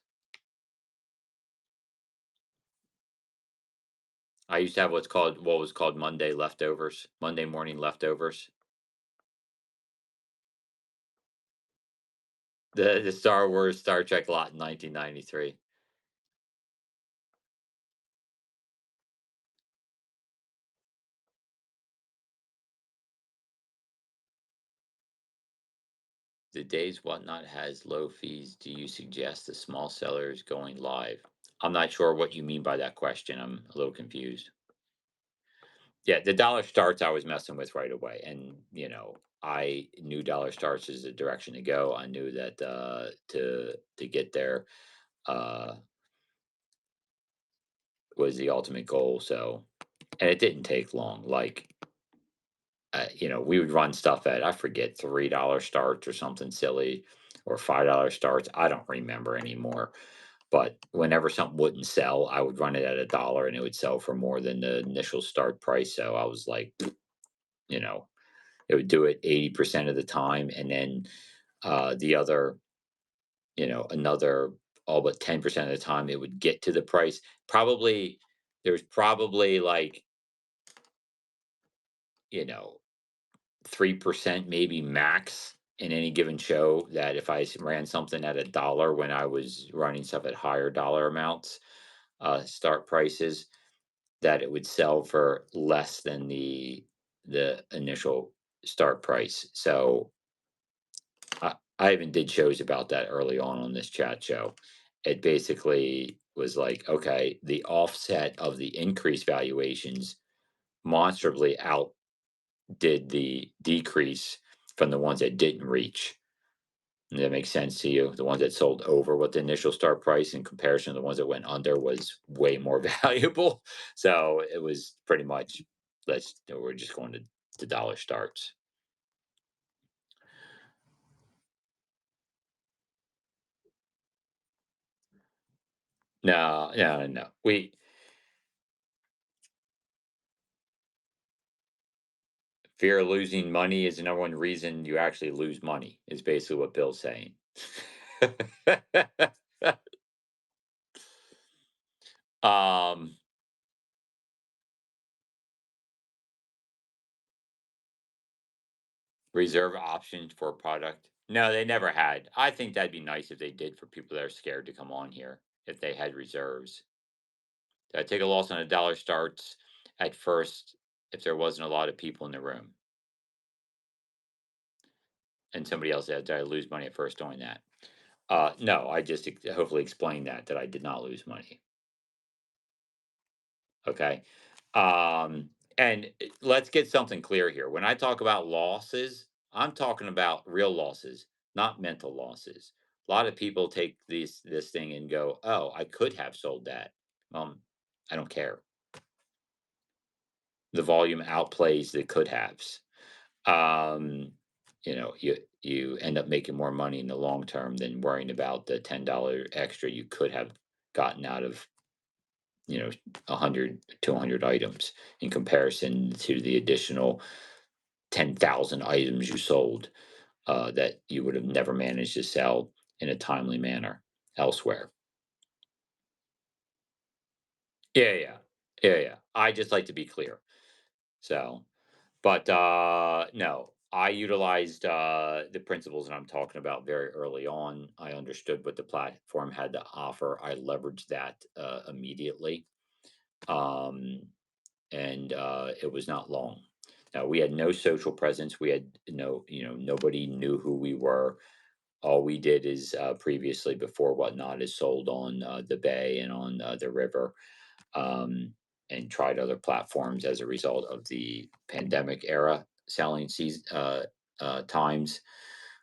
I used to have what was called Monday leftovers, Monday morning leftovers. The Star Wars Star Trek lot in 1993. The Days Whatnot has low fees. Do you suggest the small sellers going live? I'm not sure what you mean by that question. I'm a little confused. Yeah, the dollar starts I was messing with right away. And, I knew dollar starts is the direction to go. I knew that to get there uh was the ultimate goal. So, and it didn't take long. Like, we would run stuff at, I forget, $3 starts or something silly, or $5 starts. I don't remember anymore. But whenever something wouldn't sell, I would run it at a dollar and it would sell for more than the initial start price. So I was like, you know, it would do it 80% of the time. And then the other, another all but 10% of the time, it would get to the price. Probably, there's probably like, you know, 3% maybe max in any given show that if ran something at a dollar when I was running stuff at higher dollar amounts, start prices, that it would sell for less than the initial start price. So I even did shows about that early on this chat show. It basically was like, okay, the offset of the increased valuations monstrably outdid the decrease from the ones that didn't reach. That makes sense to you. The ones that sold over what the initial start price in comparison to the ones that went under was way more valuable. So it was pretty much, we're just going to dollar starts. No, no, no. Fear of losing money is the number one reason you actually lose money, is basically what Bill's saying. um, Reserve options for a product. No, they never had. I think that'd be nice if they did for people that are scared to come on here, if they had reserves. I take a loss on a dollar starts at first if there wasn't a lot of people in the room. And somebody else said, did I lose money at first doing that? No, I just hopefully explained that I did not lose money. Okay. And let's get something clear here. When I talk about losses, I'm talking about real losses, not mental losses. A lot of people take this thing and go, "Oh, I could have sold that." I don't care. The volume outplays the could haves. Um, you end up making more money in the long term than worrying about the $10 extra you could have gotten out of 100, 200 items in comparison to the additional 10,000 items you sold that you would have never managed to sell in a timely manner elsewhere. Yeah, yeah, yeah, yeah. I just like to be clear. So, but no, I utilized the principles that I'm talking about very early on. I understood what the platform had to offer. I leveraged that immediately. Um, and it was not long. Now we had no social presence. We had nobody knew who we were. All we did is previously, before Whatnot is sold on the Bay and on the river, um, and tried other platforms as a result of the pandemic era selling season, times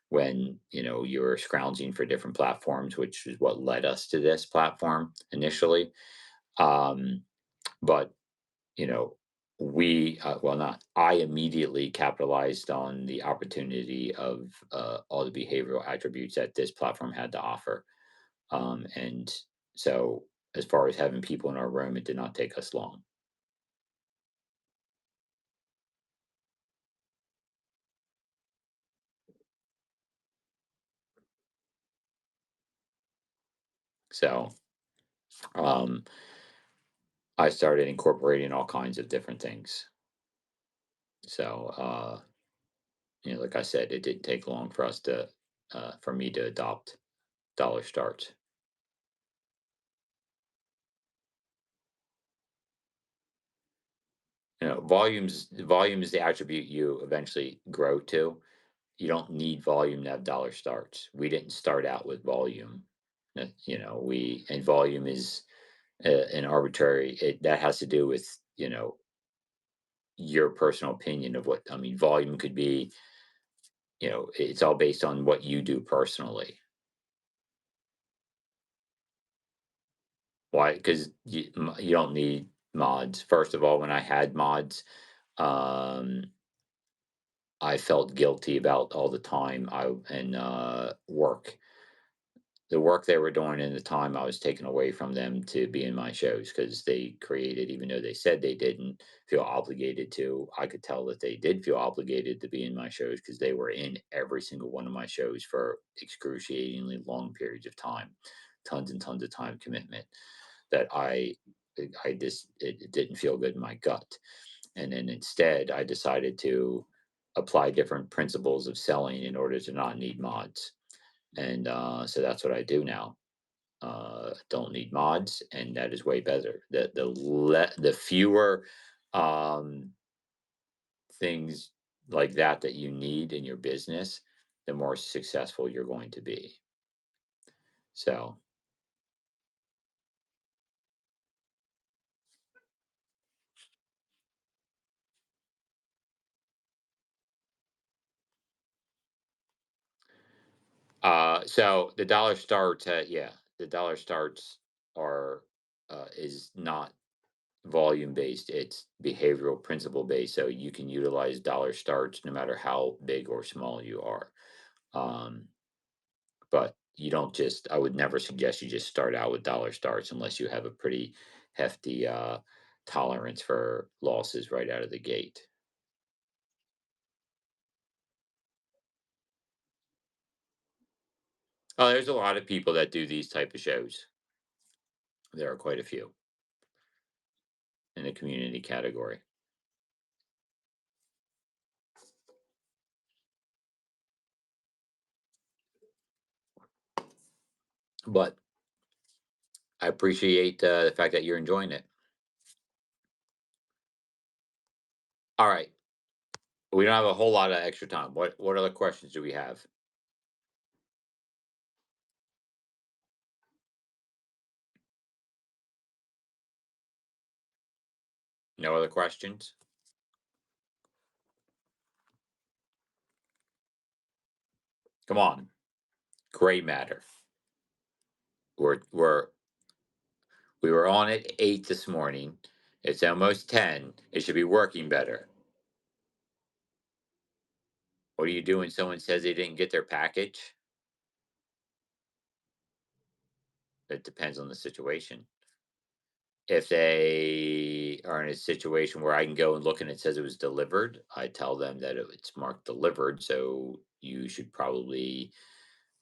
when you were scrounging for different platforms, which is what led us to this platform initially. Um, but you know, well, not, I immediately capitalized on the opportunity of all the behavioral attributes that this platform had to offer. And so, as far as having people in our room, it did not take us long. So, um, I started incorporating all kinds of different things. So, like I said, it didn't take long for me to adopt dollar starts. Volume is the attribute you eventually grow to. You don't need volume to have dollar starts. We didn't start out with volume. We and volume is an arbitrary. That has to do with your personal opinion of what I mean. Volume could be. It's all based on what you do personally. Why? Because you don't need mods. First of all, when I had mods, um, I felt guilty about all the time I and the work they were doing in the time I was taken away from them to be in my shows, because they created, even though they said they didn't feel obligated to, I could tell that they did feel obligated to be in my shows because they were in every single one of my shows for excruciatingly long periods of time, tons and tons of time commitment that I just, it didn't feel good in my gut. And then instead I decided to apply different principles of selling in order to not need mods. And so that's what I do now. Don't need mods, and that is way better. The fewer um, things like that you need in your business, the more successful you're going to be. So So the dollar starts at, yeah, the dollar starts are is not volume based. It's behavioral principle based. So you can utilize dollar starts no matter how big or small you are. Um, but you don't just, I would never suggest you just start out with dollar starts unless you have a pretty hefty tolerance for losses right out of the gate. Oh, there's a lot of people that do these type of shows. There are quite a few in the community category. But I appreciate the fact that you're enjoying it. All right. We don't have a whole lot of extra time. What other questions do we have? No other questions? Come on. Gray matter. We're we were on at 8 this morning. It's almost 10. It should be working better. What do you do when someone says they didn't get their package? It depends on the situation. If they are in a situation where I can go and look and it says it was delivered, I tell them that it's marked delivered. So you should probably,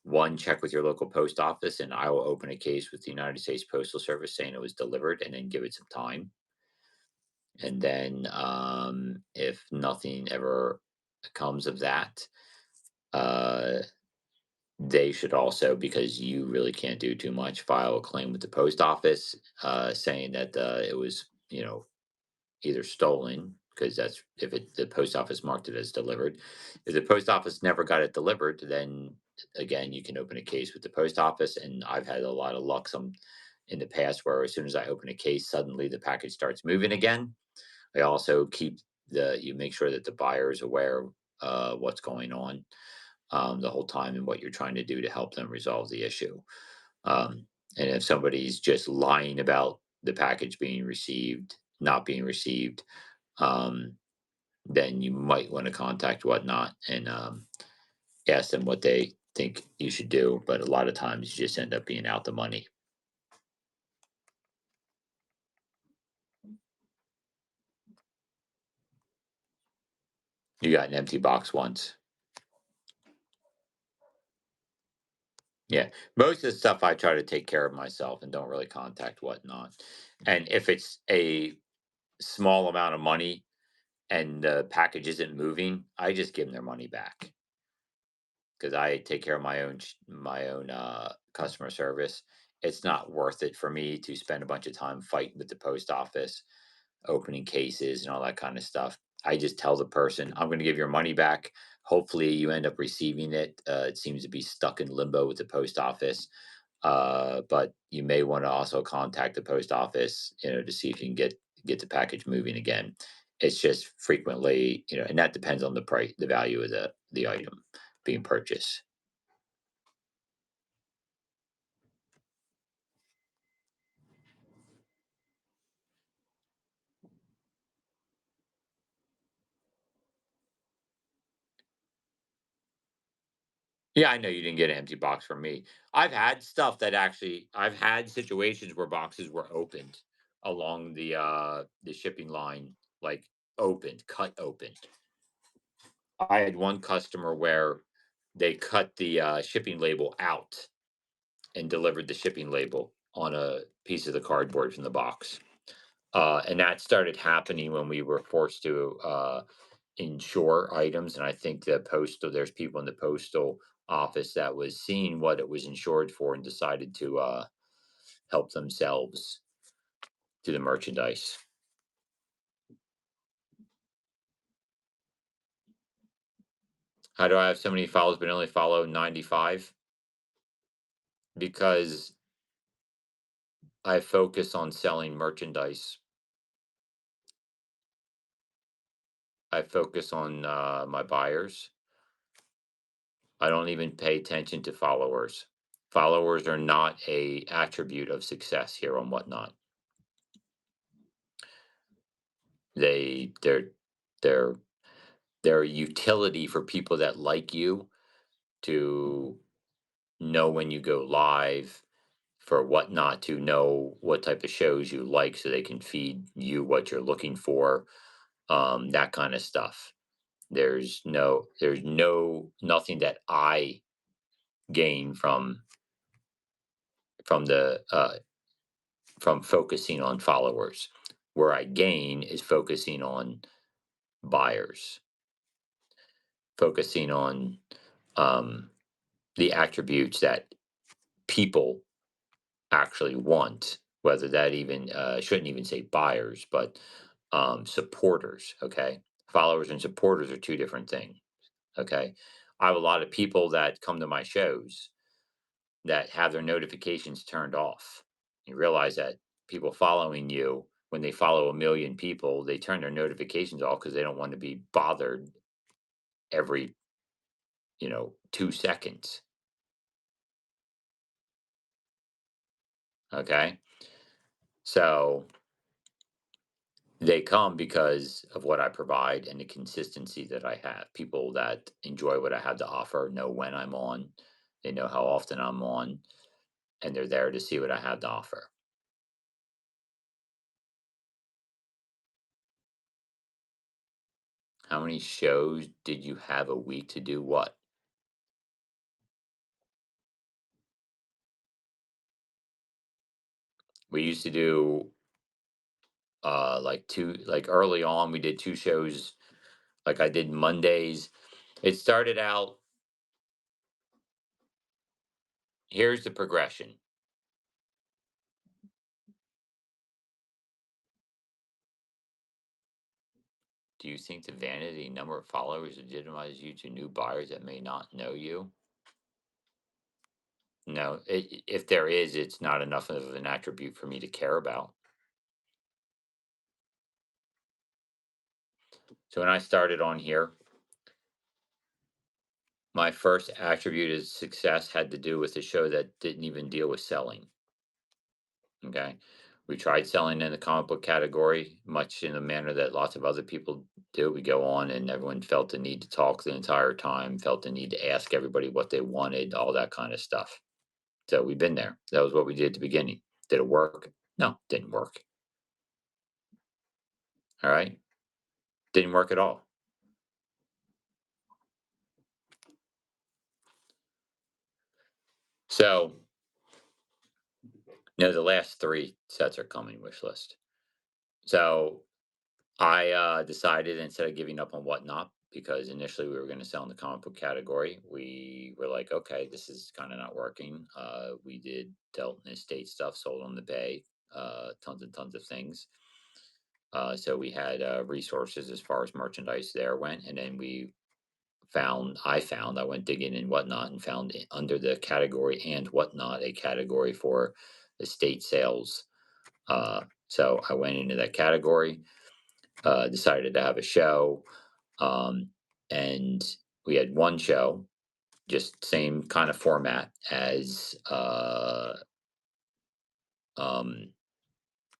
one, check with your local post office, and I will open a case with the United States Postal Service saying it was delivered, and then give it some time. And then if nothing ever comes of that, uh, they should also, because you really can't do too much, file a claim with the post office saying that it was, either stolen, because that's if the post office marked it as delivered. If the post office never got it delivered, then again you can open a case with the post office. And I've had a lot of luck some in the past where as soon as I open a case, suddenly the package starts moving again. I also keep you make sure that the buyer is aware of what's going on the whole time and what you're trying to do to help them resolve the issue. Um, and if somebody's just lying about the package being received, not being received, um, then you might want to contact whatnot and ask them what they think you should do. But a lot of times you just end up being out the money. You got an empty box once. Yeah. Most of the stuff I try to take care of myself and don't really contact whatnot. And if it's a small amount of money and the package isn't moving, I just give them their money back because I take care of my own customer service. It's not worth it for me to spend a bunch of time fighting with the post office, opening cases and all that kind of stuff. I just tell the person, I'm going to give your money back. Hopefully, you end up receiving it. It seems to be stuck in limbo with the post office. But you may want to also contact the post office, to see if you can get the package moving again. It's just frequently, and that depends on the price, the value of the item being purchased. Yeah, I know you didn't get an empty box from me. I've had situations where boxes were opened along the shipping line, like opened, cut open. I had one customer where they cut the shipping label out and delivered the shipping label on a piece of the cardboard from the box. And that started happening when we were forced to insure items. And I think there's people in the postal office that was seeing what it was insured for and decided to help themselves to the merchandise. How do I have so many follows but only follow 95? Because I focus on selling merchandise. I focus on my buyers. I don't even pay attention to followers. Followers are not a attribute of success here on Whatnot. They they're they're they're a utility for people that like you to know when you go live, for Whatnot to know what type of shows you like so they can feed you what you're looking for, that kind of stuff. There's nothing that I gain from the from focusing on followers. Where I gain is focusing on buyers, focusing on um, the attributes that people actually want, whether that even shouldn't even say buyers, but supporters. Okay. Followers and supporters are two different things. Okay. I have a lot of people that come to my shows that have their notifications turned off. You realize that people following you, when they follow a million people, they turn their notifications off because they don't want to be bothered every, 2 seconds. Okay. So they come because of what I provide and the consistency that I have. People that enjoy what I have to offer know when I'm on, they know how often I'm on, and they're there to see what I have to offer. How many shows did you have a week to do what? We used to do like early on we did two shows, like I did Mondays. It started out, here's the progression. Do you think the vanity number of followers legitimizes you to new buyers that may not know you? No, if there is, it's not enough of an attribute for me to care about. So when I started on here, my first attribute of success had to do with a show that didn't even deal with selling. Okay. We tried selling in the comic book category, much in the manner that lots of other people do. We go on and everyone felt the need to talk the entire time, felt the need to ask everybody what they wanted, all that kind of stuff. So we've been there. That was what we did at the beginning. Did it work? No, didn't work. All right. Didn't work at all. So, no, the last three sets are coming wish list. So I decided, instead of giving up on Whatnot, because initially we were going to sell in the comic book category, we were like, okay, this is kind of not working. We did Delton Estate stuff, sold on the Bay, tons and tons of things. So we had resources as far as merchandise there went, and then I went digging in Whatnot and found under the category and Whatnot a category for estate sales. So I went into that category, decided to have a show, um, and we had one show, just same kind of format as um,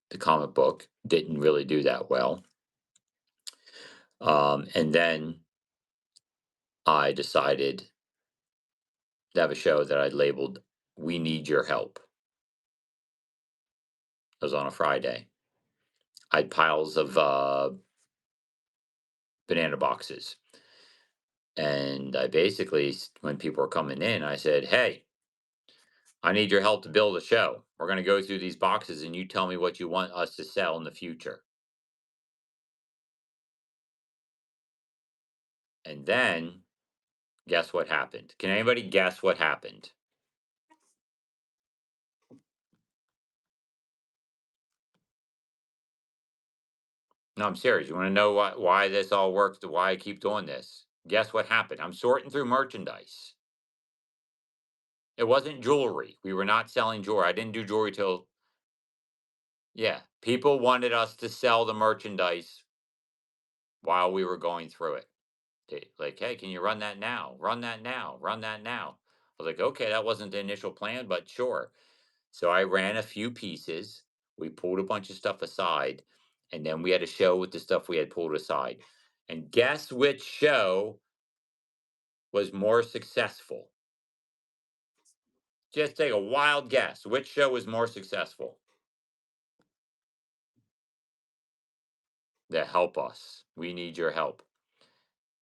the comic book. Didn't really do that well. And then I decided to have a show that I labeled "We Need Your Help." It was on a Friday. I had piles of banana boxes, and I basically, when people were coming in, I said, "Hey, I need your help to build a show. We're going to go through these boxes and you tell me what you want us to sell in the future." And then guess what happened? Can anybody guess what happened? No, I'm serious. You want to know why this all works, why I keep doing this? Guess what happened? I'm sorting through merchandise. It wasn't jewelry. We were not selling jewelry. I didn't do jewelry till, yeah, people wanted us to sell the merchandise while we were going through it. Like, hey, can you run that now? Run that now. Run that now. I was like, okay, that wasn't the initial plan, but sure. So I ran a few pieces. We pulled a bunch of stuff aside, and then we had a show with the stuff we had pulled aside. And guess which show was more successful? Just take a wild guess. Which show was more successful? The Help Us. We need your help.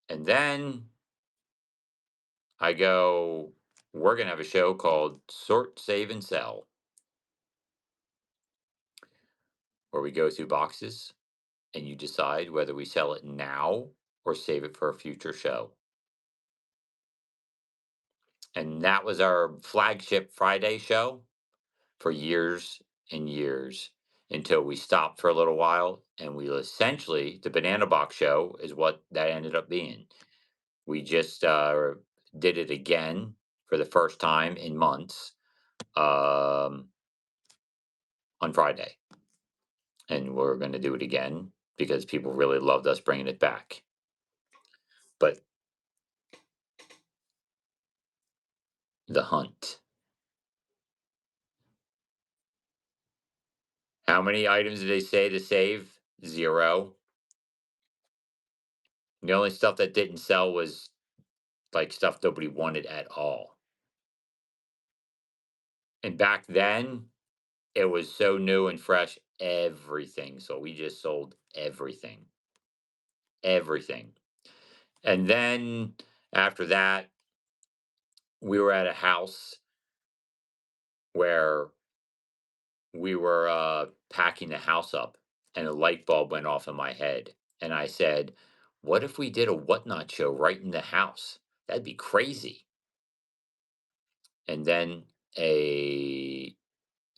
And then I go, we're going to have a show called Sort, Save, and Sell, where we go through boxes and you decide whether we sell it now or save it for a future show. And that was our flagship Friday show for years and years until we stopped for a little while. And we essentially, the Banana Box show is what that ended up being. We just did it again for the first time in months on Friday. And we're going to do it again because people really loved us bringing it back. But the hunt. How many items did they say to save? 0. The only stuff that didn't sell was like stuff nobody wanted at all. And back then, it was so new and fresh, everything. So we just sold everything. Everything. And then after that, we were at a house where we were packing the house up and a light bulb went off in my head. And I said, what if we did a whatnot show right in the house? That'd be crazy. And then a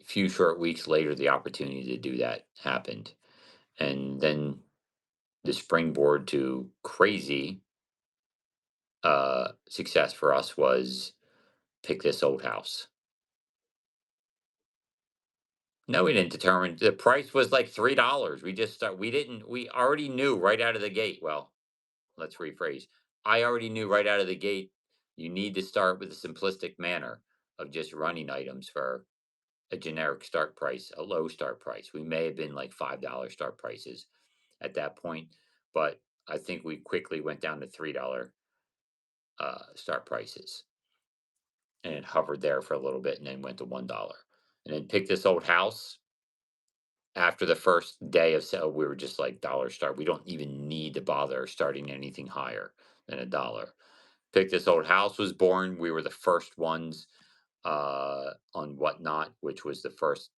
few short weeks later, the opportunity to do that happened. And then the springboard to crazy success for us was pick this old house. No, we didn't determine. The price was like $3. We already knew right out of the gate. Well, let's rephrase. I already knew right out of the gate, you need to start with a simplistic manner of just running items for a generic start price, a low start price. We may have been like $5 start prices at that point, but I think we quickly went down to $3 start prices, and it hovered there for a little bit and then went to $1. And then pick this old house. After the first day of sale, we were just like dollar start. We don't even need to bother starting anything higher than $1. Pick This Old House was born. We were the first ones on Whatnot, which was the first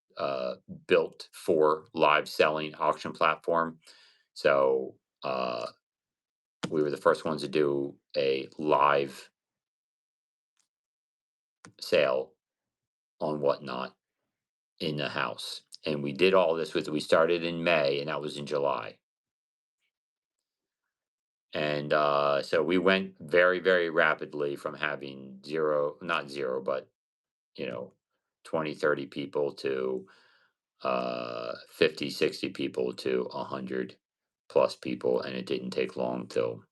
built for live selling auction platform. So we were the first ones to do a live sale on Whatnot in the house. And we did all this we started in May and that was in July. And so we went very, very rapidly from having zero, not zero, but, 20, 30 people to 50, 60 people to 100 plus people. And it didn't take long till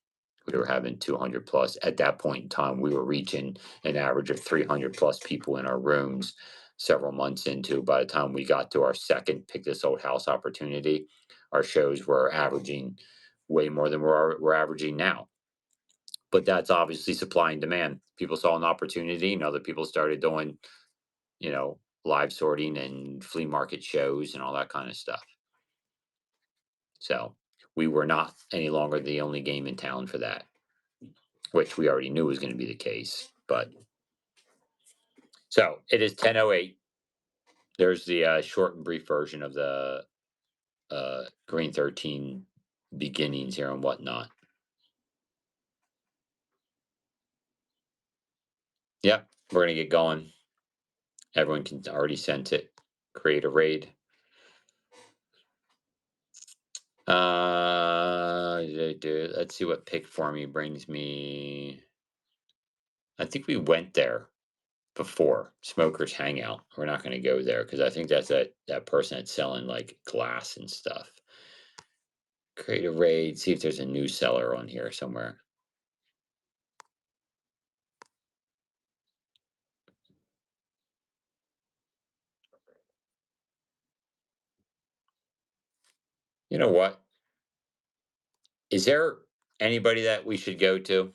we were having 200 plus. At that point in time, we were reaching an average of 300 plus people in our rooms several months into. By the time we got to our second Pick This Old House opportunity, our shows were averaging way more than we're averaging now. But that's obviously supply and demand. People saw an opportunity and other people started doing, live sorting and flea market shows and all that kind of stuff. So we were not any longer the only game in town for that, which we already knew was going to be the case. But so it is 10:08. There's the short and brief version of the Green 13 beginnings here and whatnot. Yep, we're going to get going. Everyone can already send it. Create a raid. Let's see what pick for me brings me. I think we went there before Smokers Hangout. We're not going to go there because I think that's that person that's selling like glass and stuff. Create a raid. See if there's a new seller on here somewhere. You know what? Is there anybody that we should go to?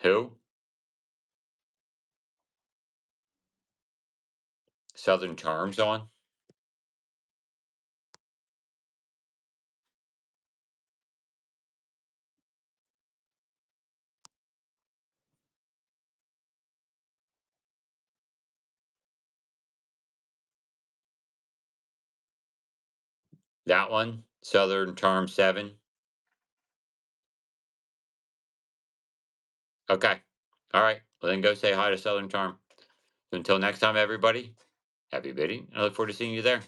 Who? Southern Charms on? That one? Southern Charm 7? Okay. All right. Well, then go say hi to Southern Charm. Until next time, everybody, happy bidding. I look forward to seeing you there.